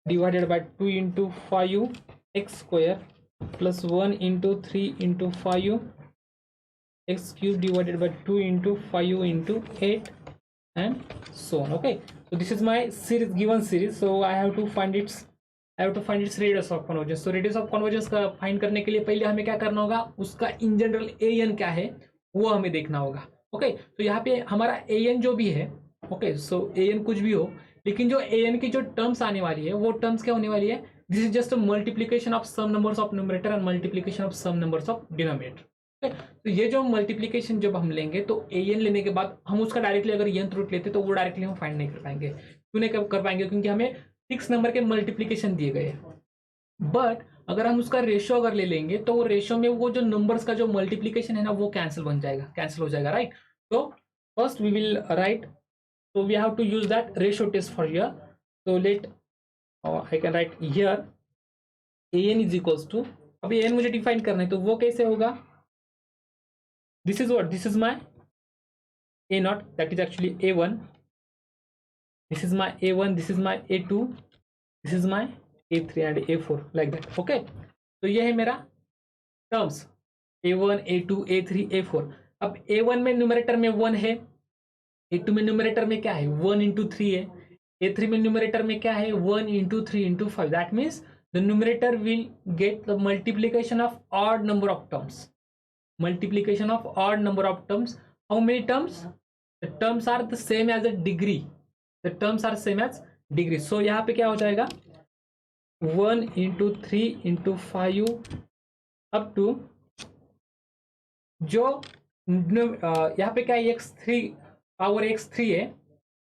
divided by 2 into 5 x square plus 1 into 3 into 5 x cube divided by 2 into 5 into 8 and so on. Okay, so this is my series, given series, so I have to find its I have to find its radius of convergence. तो radius of convergence का find करने के लिए पहले हमें क्या करना होगा, उसका इन जनरल एन क्या है वो हमें देखना होगा। ओके, तो यहाँ पे हमारा एन जो भी है, ओके, सो एन कुछ भी हो, लेकिन जो एन की जो टर्म्स आने वाली है वो टर्म्स क्या होने वाली है, this is just multiplication of some numbers of numerator and multiplication of some numbers of denominator. तो ये जो मल्टीप्लीकेशन जब हम लेंगे तो एन लेने के बाद हम उसका डायरेक्टली अगर यंत्र रूट लेते तो वो डायरेक्टली हम फाइंड नहीं कर पाएंगे। क्यों नहीं कर पाएंगे, क्योंकि हमें 6 नंबर के मल्टीप्लीकेशन दिए गए हैं। बट अगर हम उसका रेशियो अगर ले लेंगे तो वो रेशियो में वो जो नंबर्स का जो मल्टीप्लीकेशन है ना वो कैंसिल बन जाएगा, कैंसिल हो जाएगा, राइट। तो first we will write, so we have to use that ratio test for here. So let I can write here an is equals to, अभी an मुझे डिफाइन करना है तो वो कैसे होगा, this is what, this is my a naught, that is actually a1, this is my a1, this is my a2, this is my a3 and a4 like that. okay, तो ये है मेरा terms a1 a2 a3 a4। अब a1 में numerator में 1 है, a2 में numerator में क्या है 1 इंटू 3 है, a3 में न्यूमरेटर में क्या है 1 into 3 into 5। That means the numerator will get the multiplication of odd number of terms, multiplication of odd number of terms. How many terms, the terms are the same as a degree, the terms are same as degree. So यहाँ पे क्या हो जाएगा 1 into 3 into 5 up to जो यहाँ पे क्या है x3 पावर x3 है,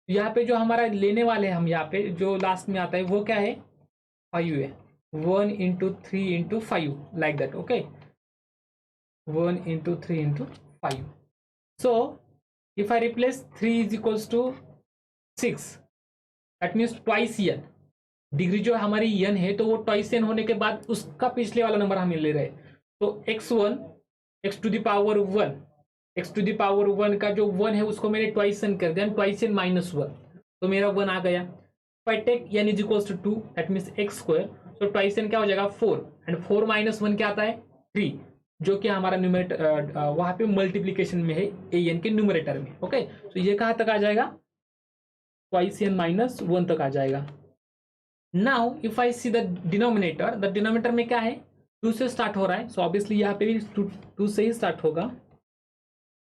यहाँ पे जो हमारा लेने वाले हैं हम यहाँ पे जो लास्ट में आता है वो क्या है 5 है, 1 into 3 into 5 like that. Okay, 1 into 3 into 5। So if I replace 3 is equals to 6, that means twice n, degree जो हमारी एन है तो वो ट्वाइस एन होने के बाद उसका पिछले वाला नंबर हम ले रहे हैं। तो x1 x to the power 1, x to the power 1 का जो 1 है उसको मैंने ट्वाइस एन कर दिया, ट्वाइस एन माइनस 1, तो मेरा 1 आ गया। if I take n is equals to 2, that means x square, so twice n क्या हो जाएगा 4, and 4 minus 1 क्या आता है 3, जो कि हमारा न्यूमरेटर वहां पे मल्टीप्लीकेशन में है an के न्यूमरेटर में। ओके, तो ये कहाँ तक आ जाएगा twice n minus 1 तक आ जाएगा। Now if I see the denominator, the denominator में क्या है 2 से स्टार्ट हो रहा है, सो ऑब्वियसली यहाँ पे भी 2 से ही स्टार्ट होगा।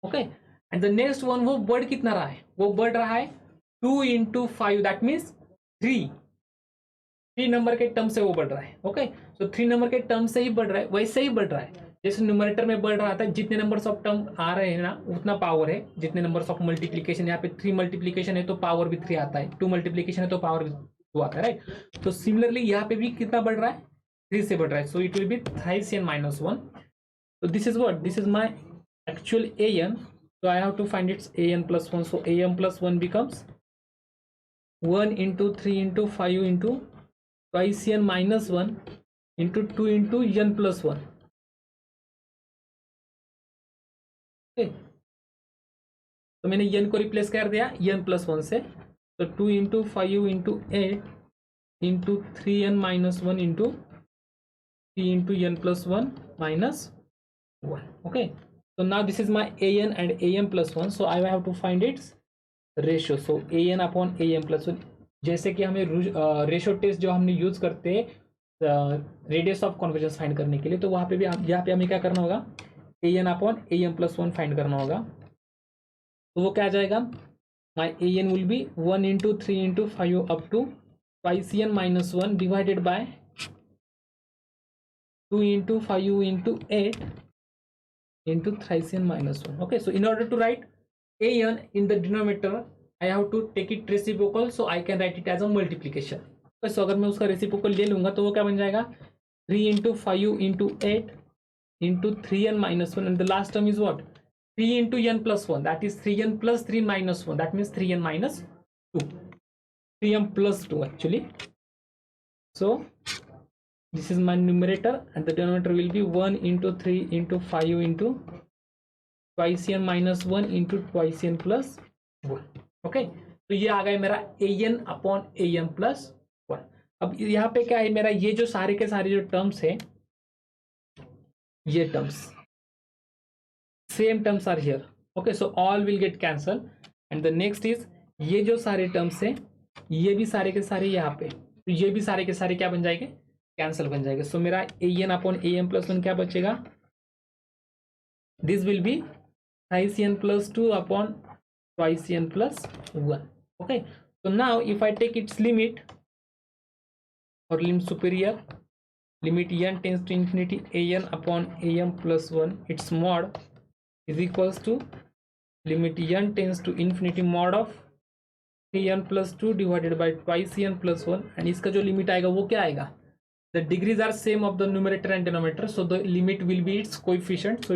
Okay, and the next one वो बढ़ कितना रहा है, वो बढ़ रहा है 2 इंटू 5, दैट मीन्स 3 नंबर के टर्म से वो बढ़ रहा है। ओके, सो 3 नंबर के टर्म से ही बढ़ रहा है, वैसे ही बढ़ रहा है जैसे न्यूमरेटर में बढ़ रहा था। जितने नंबर्स ऑफ टर्म आ रहे हैं ना उतना पावर है, जितने नंबर्स ऑफ मल्टीप्लीकेशन, यहाँ पे 3 मल्टीप्लीकेशन है तो पावर भी 3 आता है, 2 मल्टीप्लीकेशन है तो पावर भी 2 आता है, राइट। तो सिमिलरली यहाँ पे भी कितना बढ़ रहा है 3 से बढ़ रहा है, so it will be thrice n minus 1। so this is what, this is my actual an, so I have to find its an plus 1, so an plus 1 becomes 1 into 3 into 5 into twice n minus 1 into 2 into n plus 1। okay, तो मैंने n को replace कर दिया n plus 1 से, तो 2 into 5 into 8 into 3n minus 1 into 3 into n plus 1 minus 1। okay, so now this is my an and an plus 1, so I have to find its ratio, so an upon an plus 1। जैसे कि हमें ratio test जो हमने use करते हैं radius of convergence find करने के लिए, तो वहाँ पे भी यहाँ पे हमें क्या करना होगा an upon an plus 1 find करना होगा। तो वो क्या आ जाएगा, my an will be 1 into 3 into 5 up to twice n minus 1 divided by 2 into 5 into 8 into thrice n minus 1। okay, so in order to write an in the denominator I have to take it reciprocal, so I can write it as a multiplication। so अगर मैं उसका reciprocal ले लूंगा तो वो क्या बन जाएगा 3 into 5 into 8 into 3n minus 1, and the last term is what 3 into n plus 1, that is 3n plus 3 minus 1, that means 3n minus 2, 3n plus 2 actually। so this is my numerator and the denominator will be 1 into 3 into 5 into twice n minus 1 into twice n plus 1। Okay, तो ये आ गया मेरा an upon an plus 1। अब यहाँ पे क्या है मेरा, ये जो सारे के सारे जो टर्म्स है, ये terms same terms are here. Okay, so all will get cancel, and the next is ये जो सारे टर्म्स है ये भी सारे के सारे यहाँ पे तो ये भी सारे के सारे क्या बन जाएंगे, कैंसिल बन जाएंगे। सो मेरा an अपॉन am प्लस 1 क्या बचेगा, this will B thrice n plus 2 upon twice n plus 1. Okay, so now if I take its limit or limit superior, limit n tends to infinity an upon am plus 1, its mod is equals to limit n tends to infinity mod of 3n plus 2 divided by twice n plus 1, and इसका जो limit आएगा वो क्या आएगा, the degrees are same of the numerator and denominator, so the limit will be its coefficient, so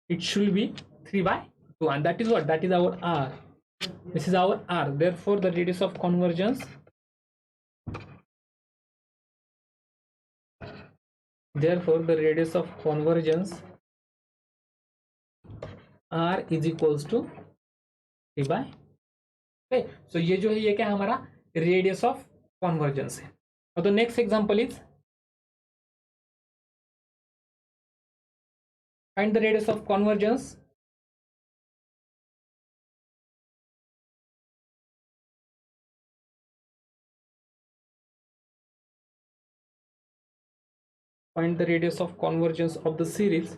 it should be 3 by 2, and that is what, that is our r, this is our r. Therefore the radius of convergence, r is equals to 3 by, okay, so ये जो है ये क्या हमारा radius of convergence है. और the next example is find the radius of convergence. Find the radius of convergence of the series.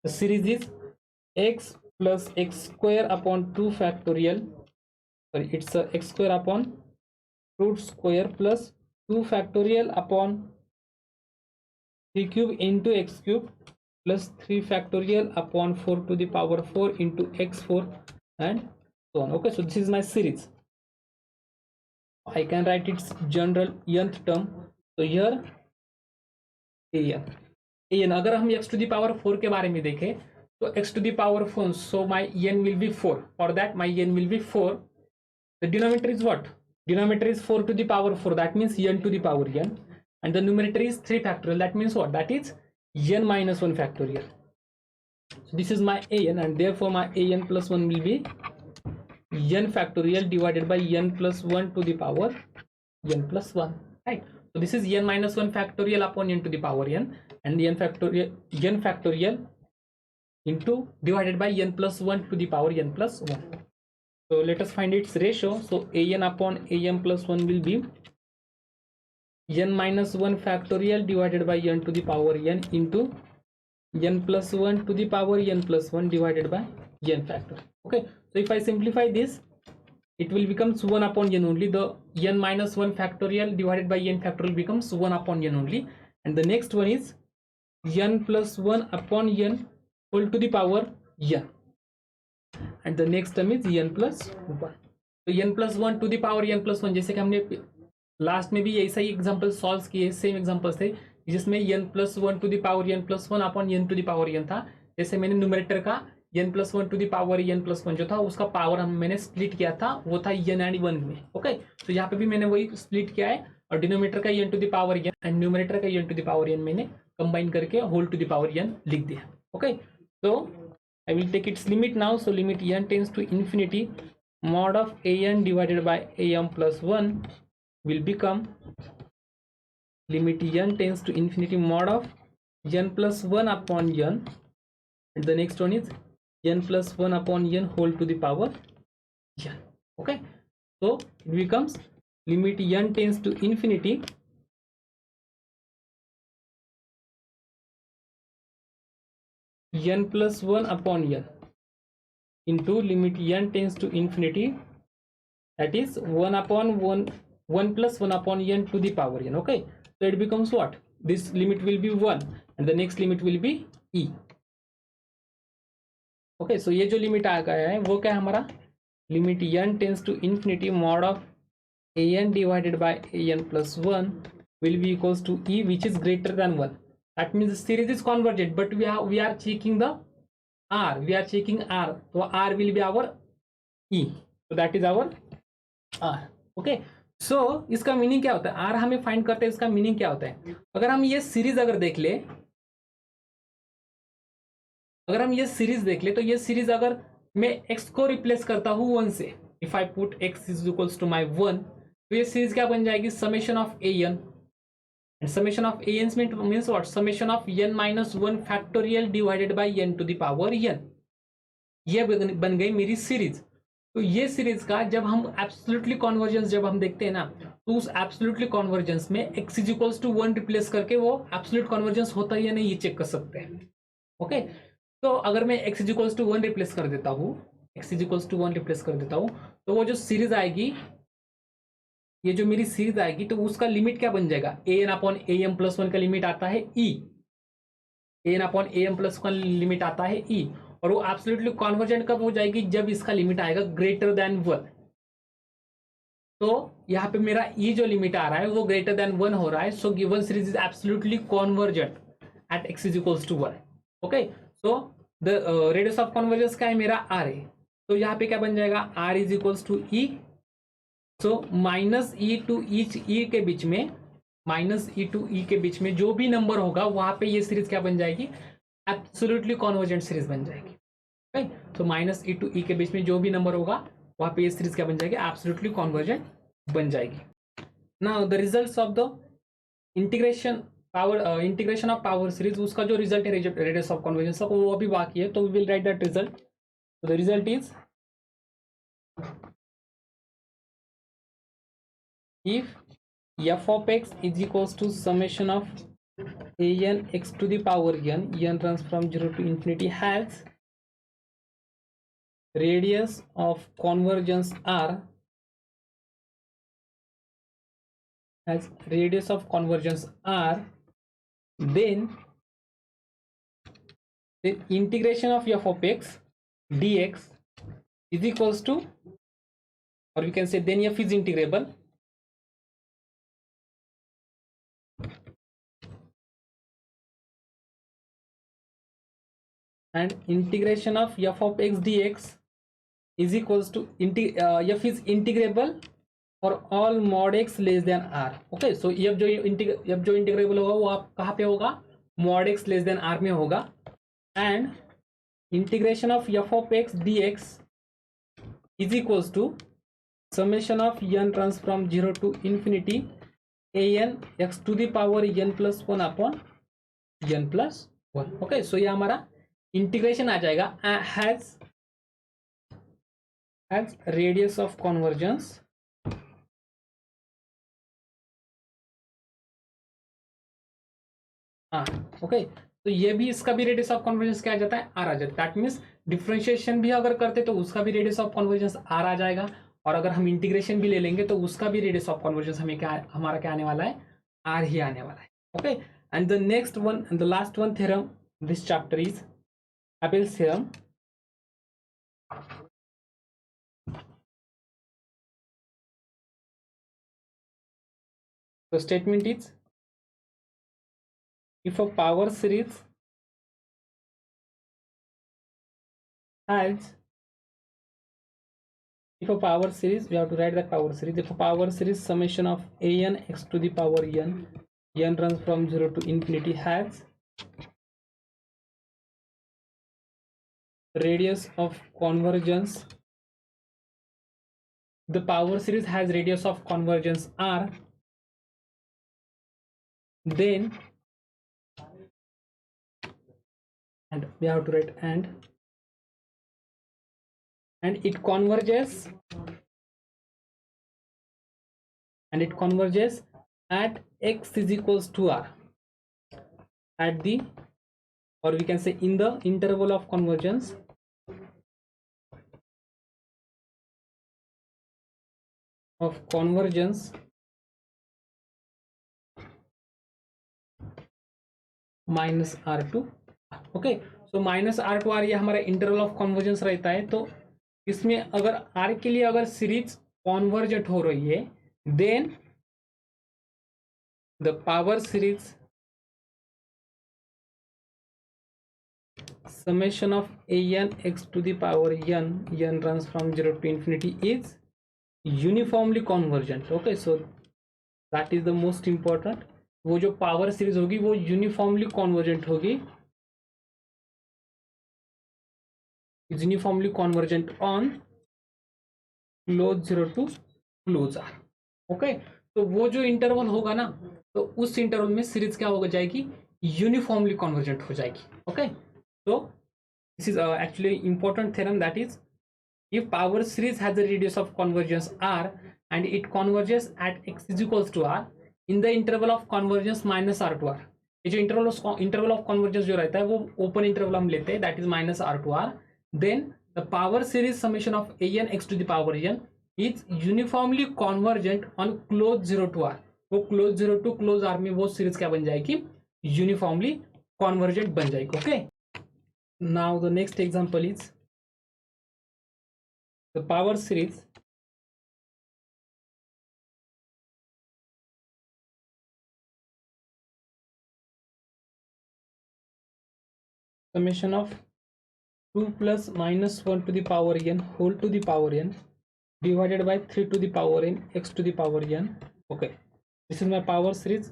The series is x plus x square upon 2 factorial. Sorry, it's a x square upon root square plus 2 factorial upon 3 cube into x cube plus 3 factorial upon 4 to the power 4 into x4 and so on. Okay, so this is my series. I can write its general nth term. So here an अगर हम x to the power 4 के बारे में देखें तो x to the power 4, so my n will be 4. For that my n will be 4. The denominator is what? Denominator is 4 to the power 4. That means n to the power n, and the numerator is 3 factorial. That means what? That is n minus 1 factorial. So this is my an, and therefore my an plus 1 will be n factorial divided by n plus 1 to the power n plus 1. Right? So this is n minus 1 factorial upon n to the power n, and n factorial into divided by n plus 1 to the power n plus 1. So let us find its ratio. So an upon am plus 1 will be n minus 1 factorial divided by n to the power n into n plus 1 to the power n plus 1 divided by n factor. Okay, so if I simplify this, it will becomes 1 upon n only. The n minus 1 factorial divided by n factorial becomes 1 upon n only, and the next one is n plus 1 upon n whole to the power n, and the next term is n plus 1. तो n plus 1 to the power n plus 1, जैसे कि हमने last में भी ऐसा ही example solve किए, same examples थे जिसमें n plus 1 to the power n plus 1 upon n to the power n था. जैसे मैंने न्यूमरेटर का n plus 1 to the power n plus 1 जो था उसका पावर मैंने स्प्लिट किया था, वो था n and 1 में. ओके, तो यहाँ पे भी मैंने वही स्प्लिट किया है, और डिनोमिनेटर का n to the power n and numerator का n to the power n मैंने कंबाइन करके whole to the power n लिख दिया. ओके, so I will take its limit now. So limit n tends to infinity, mod of an divided by am plus 1 will become limit n tends to infinity mod of n plus 1 upon n, and the next one is n plus 1 upon n whole to the power n. Okay, so it becomes limit n tends to infinity n plus 1 upon n into limit n tends to infinity, that is 1 upon 1 plus 1 upon n to the power n. Okay, so it becomes what? This limit will be 1 and the next limit will be e. Okay, so ये जो limit आ गया है वो क्या है हमारा, limit n tends to infinity mod of an divided by an plus 1 will be equals to e, which is greater than 1. That means the series is convergent, but we are checking the r, we are checking r, so r will be our e, so that is our r. Okay, so इसका meaning क्या होता है, r हमें find करते हैं, इसका meaning क्या होता है. अगर हम ये सीरीज अगर देख ले, अगर हम ये सीरीज देख ले तो ये सीरीज अगर मैं x को रिप्लेस करता हूँ 1 से, if I put x is equals to my 1, तो ये सीरीज क्या बन जाएगी, summation of an and summation of a n means what, summation of n minus 1 factorial divided by n to the power n। ये बन गई मेरी series. तो ये सीरीज का जब हम एब्सोल्युटली कॉन्वर्जेंस जब हम देखते हैं ना, तो उस एब्सोल्युटली कॉन्वर्जेंस में x is equals to 1 replace करके वो एब्सोल्यूट कॉन्वर्जेंस होता है या नहीं ये चेक कर सकते हैं। ओके, तो अगर मैं x is equals to 1 replace कर देता हूँ, x is equals to 1 replace कर देता हूँ, तो वो जो सीरीज आएगी, ये जो मेरी सीरीज आएगी, तो उसका लिमिट क्या बन जाएगा, a n upon a m plus 1 का लिमिट आता है e, a n upon a m plus 1 limit आता है e, और वो एब्सोल्युटली कॉन्वर्जेंट कब हो जाएगी, जब इसका लिमिट आएगा ग्रेटर देन 1। तो यहाँ पे मेरा e जो लिमिट आ रहा है वो ग्रेटर देन 1 हो रहा है, so given series is absolutely convergent at x is equals to 1। Okay, so the radius of convergence क्या है मेरा r है, तो यहाँ पे क्या बन जाएगा, r is equals to e, so minus e to e के बीच में, माइनस ई टू ई के बीच में जो भी नंबर होगा वहां पे ये सीरीज क्या बन जाएगी, एब्सोल्युटली कॉन्वर्जेंट सीरीज बन जाएगी। राइट, तो माइनस ई टू ई के बीच में जो भी नंबर होगा वहां पे ये सीरीज क्या बन जाएगी, एब्सोल्युटली कॉन्वर्जेंट बन जाएगी। Now the results of the integration power, integration of power series, उसका जो रिजल्ट है रेडियस ऑफ कॉन्वर्जेंस का वो अभी बाकी है, तो we will write that result. The result is if f of x is equals to summation of a n x to the power n runs from 0 to infinity, has radius of convergence r, has radius of convergence r, then the integration of f of x dx is equals to, or we can say then f is integrable, and integration of f of x dx is equals to f is integrable for all mod x less than r। Okay, so f जो integrable होगा वो आप कहाँ पे होगा, mod x less than r में होगा, and integration of f of x dx is equals to summation of n runs from 0 to infinity a n x to the power n plus 1 upon n plus 1। Okay, सो ये हमारा integration आ जाएगा, has radius of convergence okay, तो ये भी, इसका भी radius of convergence क्या आ जाता है, आर आ जाता है। दैट मीन्स डिफरेंशिएशन भी अगर करते तो उसका भी रेडियस ऑफ कॉन्वर्जेंस आर आ जाएगा, और अगर हम इंटीग्रेशन भी ले लेंगे तो उसका भी रेडियस ऑफ कॉन्वर्जेंस हमें क्या, हमारा क्या आने वाला है, आर ही आने वाला है। Okay, and the next one and the last one theorem this chapter is Abel's theorem। The statement is, if a power series has, if a power series, we have to write the power series, if a power series summation of a n x to the power n runs from 0 to infinity, has radius of convergence, the power series has radius of convergence r, then, and we have to write and it converges, at x is equals to r, at the, or we can say in the interval of convergence minus r to. Okay, so minus r to r ये हमारा interval of convergence रहता है। तो इसमें अगर are के लिए अगर सीरीज कॉन्वर्जेंट हो रही है, then the power series summation of a n x to the power n runs from 0 to infinity is uniformly convergent। okay, so that is the most important, वो जो पावर सीरीज होगी वो uniformly convergent होगी, uniformly convergent on close 0 to close r। Okay, तो वो जो interval होगा ना, तो उस इंटरवल में सीरीज क्या हो जाएगी, यूनिफॉर्मली कॉन्वर्जेंट हो जाएगी. ओके, तो this is actually important theorem, that is if power series has a radius of convergence r and it converges at x is equals to r in the interval of convergence minus r to r. ये जो interval of convergence जो रहता है वो open interval हम लेते हैं, that is minus r to r. Then the power series summation of a n x to the power n इज uniformly convergent on close 0 to r. वो क्लोज 0 to क्लोज r में वो series क्या बन जाएगी, यूनिफॉर्मली कॉन्वर्जेंट बन जाएगी. Okay, now the next example is the power series summation of 2 plus minus 1 to the power n whole to the power n divided by 3 to the power n x to the power n. Okay, this is my power series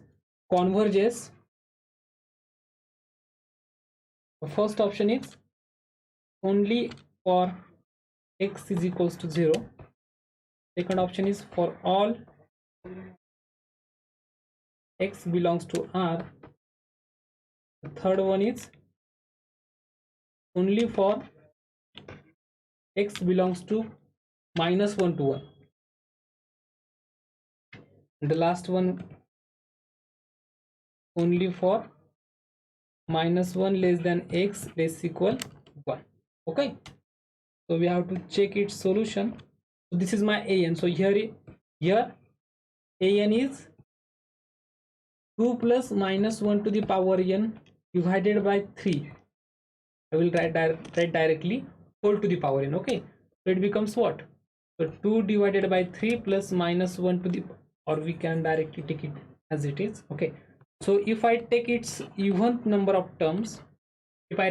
converges. The first option is only for x is equals to 0. Second option is for all x belongs to r. The third one is only for x belongs to minus 1 to 1. And the last one only for minus 1 less than x less equal 1. Okay, so we have to check its solution. So this is my an. So here an is 2 plus minus 1 to the power n divided by 3. I will write directly whole to the power n. Okay, so it becomes what, so 2 divided by 3 plus minus 1 to the, or we can directly take it as it is. Okay, so if I take its even number of terms, if I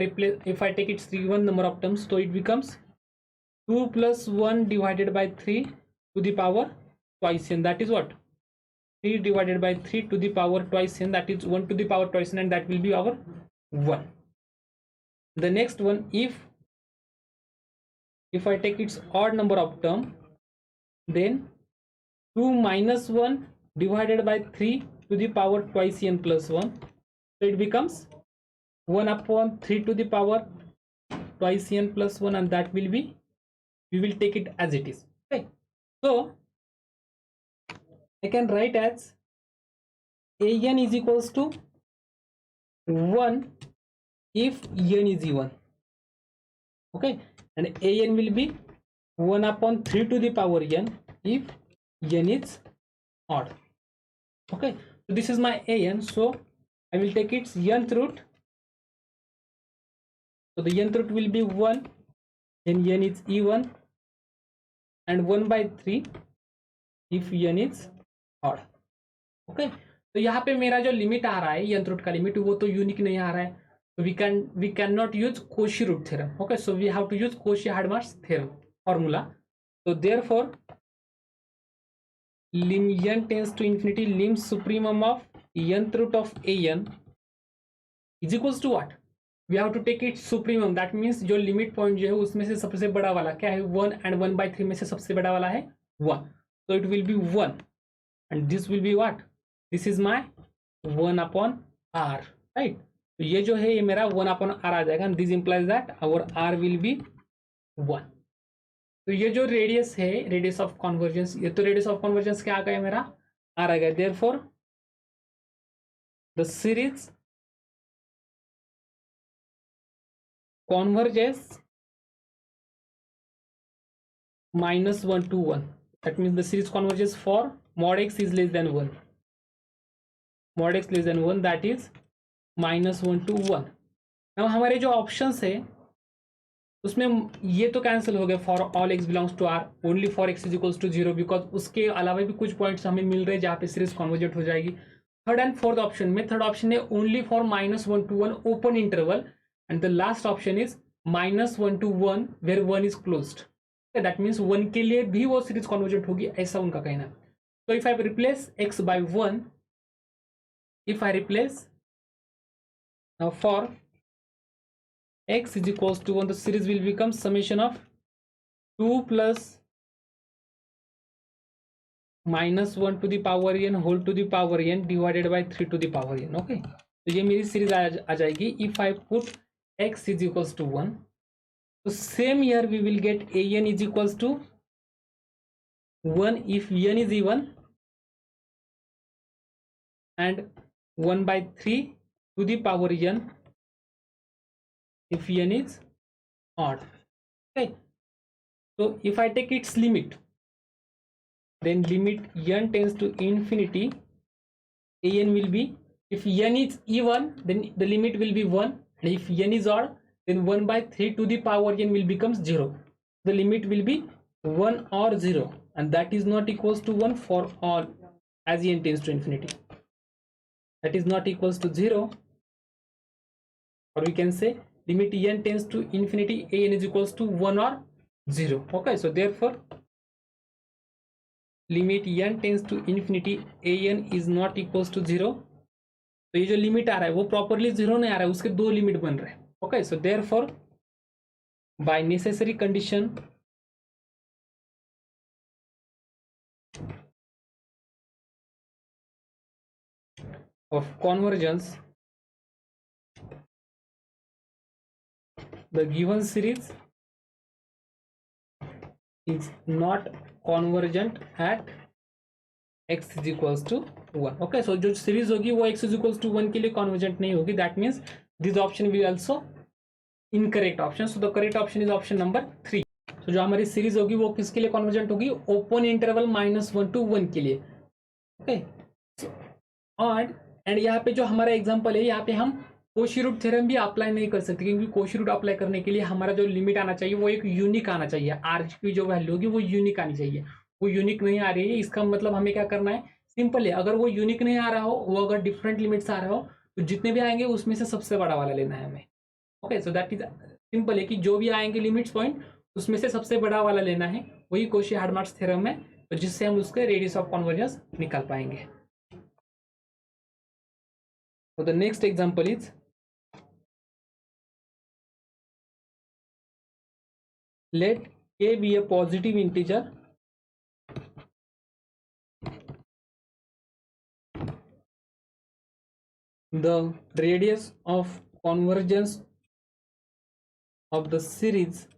take its even number of terms, so it becomes 2 plus 1 divided by 3 to the power twice n, that is what, 3 divided by 3 to the power twice n, that is 1 to the power twice n, and that will be our 1. The next one, if I take its odd number of term, then 2 minus 1 divided by 3 to the power twice n plus 1, so it becomes 1 upon 3 to the power twice n plus 1, and that will be, we will take it as it is. Okay, so I can write as an is equals to 1 if n is even. Okay, and an will be 1 upon 3 to the power n if n is odd. Okay, so this is my an, so I will take its nth root. So the nth root will be 1, then n is even, and 1 by 3 if n is odd. Okay, तो यहाँ पे मेरा जो limit आ रहा है nth root का limit, वो तो यूनिक नहीं आ रहा है, so we cannot use Cauchy root theorem. Okay, so we have to use Cauchy-Hadamard's theorem formula. So therefore lim n tends to infinity, lim supremum of nth root of an is equals to what, we have to take it supremum, that means जो limit point जो है उसमें से सबसे बड़ा वाला क्या है, 1, and 1 by 3 में से सबसे बड़ा वाला है 1, so it will be 1, and this will be what, this is my 1 upon r, right. तो ये जो है ये मेरा 1 upon r आ जाएगा, and this implies that our r will be 1. तो ये जो रेडियस है, रेडियस ऑफ कॉन्वर्जेंस, ये तो रेडियस ऑफ कॉन्वर्जेंस क्या आ गया मेरा, r आ गया. Therefore the series converges minus 1 to 1. That means the series converges for mod x is less than 1. Mod x less than 1, that is minus 1 to 1. Now हमारे जो options है उसमें ये तो कैंसिल हो गया, for all x belongs to r, only for x is equals to 0, because उसके अलावा भी कुछ पॉइंट्स हमें मिल रहे हैं जहाँ पे सीरीज कॉन्वर्जेंट हो जाएगी. थर्ड एंड फोर्थ ऑप्शन में, थर्ड ऑप्शन है only for minus 1 to 1 open interval, and the last option is minus 1 to 1 where 1 is closed. Okay, that means 1 के लिए भी वो सीरीज कॉन्वर्जेंट होगी, ऐसा उनका कहना. So if I replace x by 1, if I replace now for x is equals to 1, the series will become summation of 2 plus -1 to the power n whole to the power n divided by 3 to the power n। Okay, तो ये मेरी सीरीज आ जाएगी। If I put x is equals to 1, तो same here we will get a n is equals to 1 if n is even and 1 by 3 to the power n if n is odd. Okay, so if I take its limit, then limit n tends to infinity, an will be, if n is even then the limit will be 1, and if n is odd then 1 by 3 to the power n will becomes 0. The limit will be 1 or 0, and that is not equals to 1 for all as n tends to infinity. That is not equals to 0, or we can say limit n tends to infinity, an is equals to 1 or 0. Okay, so therefore limit n tends to infinity, an is not equals to 0. तो ये जो limit आ रहा है वो properly 0 नहीं आ रहा है, उसके दो लिमिट बन रहे हैं। Okay, so therefore by necessary condition of convergence, the given series is not convergent at x is equals to 1. Okay, so जो सीरीज होगी वो x is equals to 1 के लिए कॉन्वर्जेंट नहीं होगी. That means this option will also incorrect option. So the correct option is option number 3. So जो हमारी series होगी वो किसके लिए कॉन्वर्जेंट होगी? ओपन इंटरवल -1 to 1 के लिए. ओके, और एंड यहाँ पे जो हमारा एग्जांपल है, यहाँ पे हम कोशी रूट थ्योरम भी अप्लाई नहीं कर सकते, क्योंकि कोशी रूट अप्लाई करने के लिए हमारा जो लिमिट आना चाहिए वो एक यूनिक आना चाहिए. आर की जो वैल्यू होगी वो यूनिक आनी चाहिए. वो यूनिक नहीं आ रही है, इसका मतलब हमें क्या करना है? सिंपल है, अगर वो यूनिक नहीं आ रहा हो, वो अगर डिफरेंट लिमिट्स आ रहा हो, तो जितने भी आएंगे उसमें से सबसे बड़ा वाला लेना है हमें. Okay, so that is simple है कि जो भी आएंगे लिमिट्स पॉइंट उसमें से सबसे बड़ा वाला लेना है. वही कोशी हार्डमार्क्स थ्योरम है, तो जिससे हम उसके रेडियस ऑफ कन्वर्जेंस निकाल पाएंगे. So the next example is let k be a positive integer the radius of convergence of the series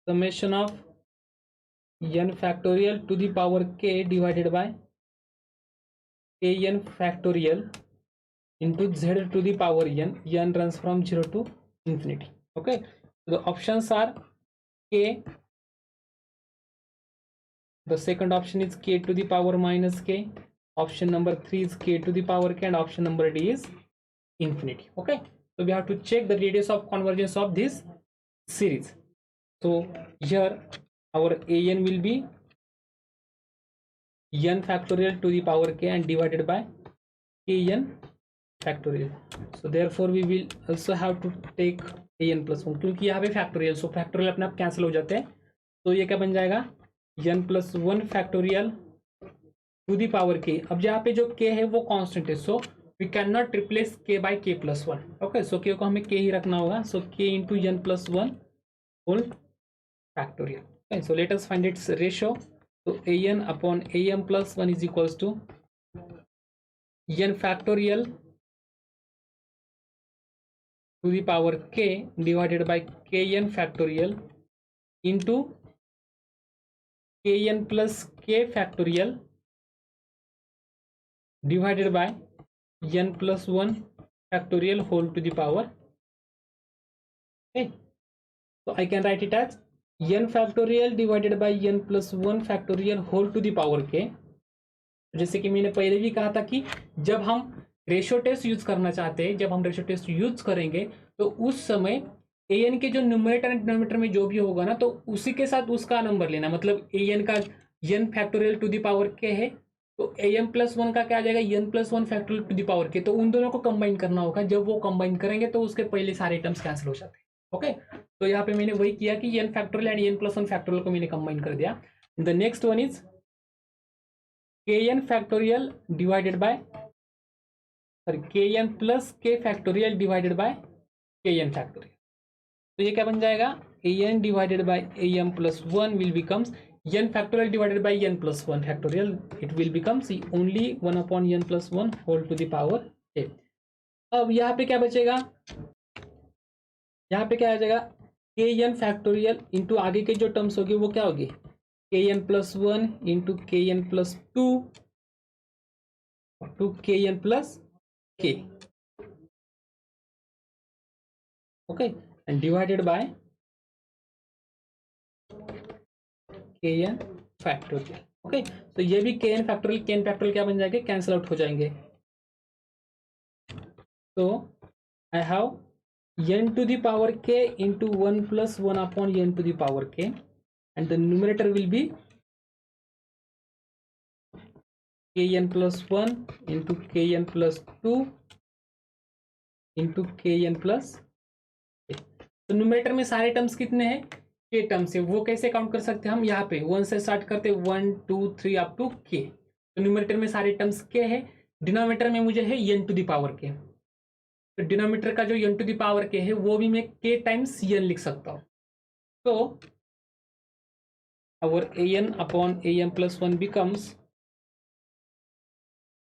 summation of n factorial to the power k divided by kn factorial into z to the power n. N runs from 0 to infinity. Okay, so the options are k, the second option is k to the power minus k, option number 3 is k to the power k, and option number D is infinity. Okay, so we have to check the radius of convergence of this series. So here our an will be n factorial to the power k and divided by kn factorial. So therefore we will also have to take an plus 1, क्योंकि यहाँ पे factorial, सो factorial अपने आप cancel हो जाते हैं. तो ये क्या बन जाएगा? n plus 1 factorial to the power k. अब यहाँ पे जो k है वो कांस्टेंट है, so we can not replace k by k plus 1. Okay, so k को हमें k ही रखना होगा. So k into n plus 1 होल factorial. Okay, so let us find its ratio. So an upon am plus 1 is equals to n factorial to the power k divided by kn factorial into kn plus k factorial divided by n plus 1 factorial whole to the power. Okay, so I can write it as n factorial divided by n plus 1 factorial whole to the power k. जैसे कि मैंने पहले भी कहा था कि जब हम रेशियो टेस्ट यूज करना चाहते हैं, जब हम रेशियो टेस्ट यूज करेंगे तो उस समय an के जो न्यूमरेटर एंड डिनोमिनेटर में जो भी होगा ना, तो उसी के साथ उसका नंबर लेना. मतलब an का n factorial two the power k है, तो am प्लस 1 का क्या आ जाएगा? n plus 1 factorial to the power k. तो उन दोनों को कंबाइन करना होगा. जब वो कंबाइन करेंगे तो उसके पहले सारे टर्म्स कैंसिल हो जाते हैं. ओके, तो यहाँ पे मैंने वही किया कि n factorial and n plus 1 factorial को मैंने कंबाइन कर दिया. The next one is kn factorial divided bye kn plus k factorial divided bye kn factorial. तो ये क्या बन जाएगा? an divided by am plus 1 will becomes n factorial divided by n plus 1 factorial. It will becomes only 1 upon n plus 1 whole to the power a. अब यहाँ पे क्या बचेगा, यहाँ पे क्या आ जाएगा, के एन फैक्टोरियल इंटू आगे के जो टर्म्स होगी वो क्या होगी, के एन प्लस 1 इंटू के एन प्लस 2 टू के एन प्लस के, ओके, एंड डिवाइडेड बाय के एन फैक्टोरियल. ओके, तो ये भी के एन फैक्टोरियल क्या बन जाएंगे, कैंसिल आउट हो जाएंगे. तो I have n to the power k into 1 plus 1 upon n to the power k, and the numerator will be kn plus 1 into kn plus 2 into kn plus k. तो numerator में सारे terms कितने हैं, के terms है. वो कैसे count कर सकते हैं हम, यहाँ पे 1 से स्टार्ट करते 1 2 3 अप टू के. तो न्यूमरेटर में सारे टर्म्स के है, डिनोमिनेटर में मुझे है n to the power k. तो डिनोमिनेटर का जो n to the power k है वो भी मैं k टाइम्स n लिख सकता हूँ. तो our an upon am plus 1 becomes,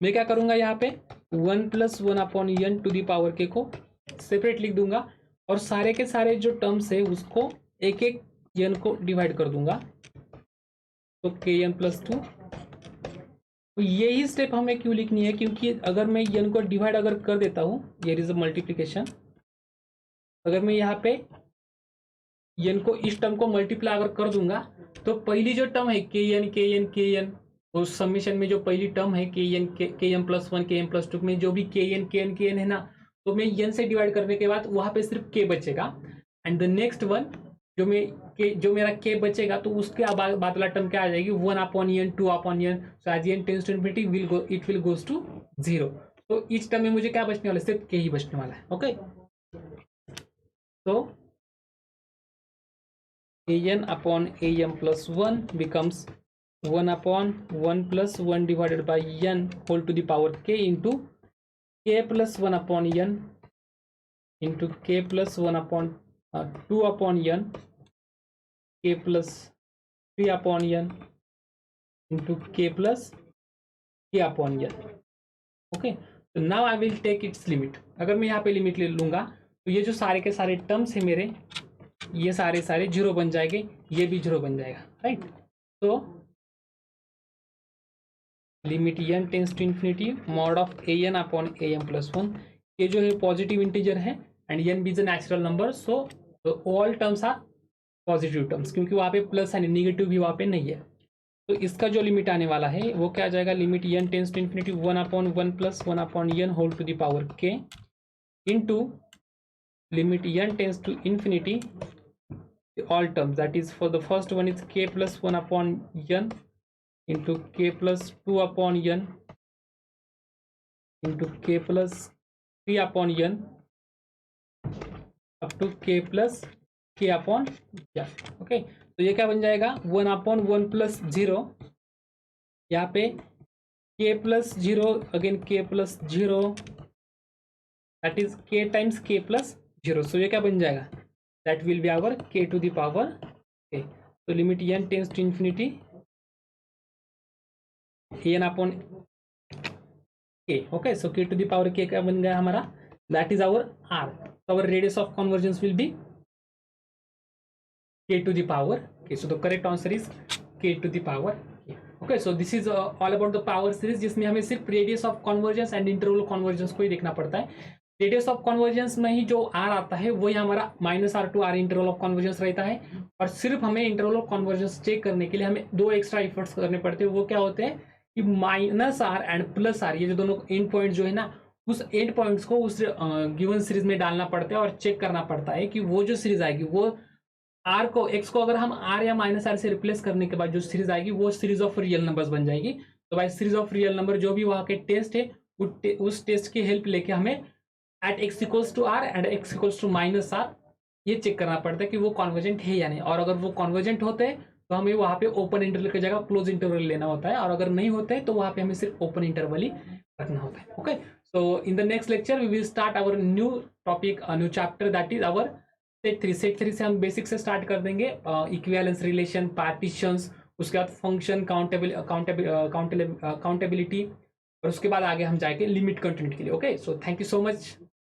मैं क्या करूंगा यहाँ पे 1 plus 1 upon n to the power k को सेपरेट लिख दूंगा और सारे के सारे जो टर्म्स है उसको एक एक n को डिवाइड कर दूंगा. तो kn plus 2. तो यही स्टेप हमें क्यों लिखनी है, क्योंकि अगर मैं n को डिवाइड अगर कर देता हूँ, ये इज अ मल्टीप्लिकेशन, अगर मैं यहाँ पे n को इस टर्म को मल्टीप्लाई अगर कर दूंगा तो पहली जो टर्म है के एन उस समीशन में जो पहली टर्म है के एन प्लस 1 के एन प्लस 2 में जो भी के एन है ना, तो मैं n से डिवाइड करने के बाद वहां पे सिर्फ k बचेगा. एंड द नेक्स्ट वन जो मेरा k बचेगा तो उसके बाद वाला टर्म क्या आ जाएगी, 1 upon n 2 upon n. So as n tends to infinity it will goes to 0. तो इस टर्म में मुझे क्या बचने वाला है, सिर्फ k ही बचने वाला है. ओके, तो an upon am plus 1 becomes 1 upon 1 plus 1 divided by n whole to the power k into k plus 1 upon n into k plus 1 upon 2 upon n k plus 3 upon n into k plus k upon n. Okay, तो now I will take its limit. अगर मैं यहाँ पे limit ले लूंगा तो ये जो सारे के सारे टर्म्स है मेरे, ये सारे जीरो बन जाएंगे, ये भी जीरो बन जाएगा, राइट. तो limit n tends to infinity mod of an upon am plus 1. ये जो है पॉजिटिव इंटीजर है and n is a natural number, so all terms are positive terms, क्योंकि वहाँ पे प्लस है, निगेटिव भी वहाँ पे नहीं है. तो इसका जो लिमिट आने वाला है वो क्या आ जाएगा, limit n tends to infinity 1 upon 1 plus 1 upon n whole to the power k into limit n tends to infinity all terms, that is for the first one is k plus 1 upon n into k plus 2 upon n into k plus 3 upon n up to k plus k upon n. Okay, तो ये क्या बन जाएगा 1 upon 1 plus 0, यहाँ पे k plus 0 again k plus 0, that is k times k plus 0. so ये क्या बन जाएगा, that will be our k to the power k. so limit n tends to infinity n upon k. okay, so k to the power k क्या बन गया हमारा, that is our r. so our radius of convergence will be k to the power k. so the correct answer is k to the power k. okay, so this is all about the power series, जिसमें हमें सिर्फ radius of convergence and interval convergence को ही देखना पड़ता है. Radius of convergence में ही जो are आता है वही हमारा -r to r interval of convergence रहता है. और सिर्फ हमें इंटरवल ऑफ कन्वर्जेंस चेक करने के लिए हमें दो एक्स्ट्रा एफर्ट्स करने पड़ते हैं. वो क्या होते हैं कि -r एंड +r, ये जो दोनों एंड पॉइंट जो है ना, उस एंड पॉइंट्स को उस गिवन सीरीज में डालना पड़ता है और चेक करना पड़ता है कि वो जो सीरीज आएगी वो r को x को अगर हम r या -r से रिप्लेस करने के बाद जो सीरीज आएगी वो सीरीज ऑफ रियल नंबर्स बन जाएगी. तो भाई सीरीज ऑफ रियल नंबर जो भी वहाँ के टेस्ट है उस टेस्ट की हेल्प लेके हमें at x equals to r and x equals to -r ये चेक करना पड़ता है कि वो कॉन्वर्जेंट है या नहीं. और अगर वो कॉन्वर्जेंट होते हैं तो हमें वहाँ पे ओपन इंटरवल की जगह क्लोज इंटरवल लेना होता है, और अगर नहीं होते तो वहाँ पे हमें सिर्फ ओपन इंटरवल ही रखना होता है. Okay, so in the next lecture we will start our new topic, new chapter, that is our set three से हम बेसिक से स्टार्ट कर देंगे, इक्विवेलेंस रिलेशन, पार्टीशंस, उसके बाद फंक्शन, काउंटेबिलिटी, और उसके बाद आगे हम जाएंगे लिमिट कंटिन्यूटी के लिए। Okay, so thank you so much.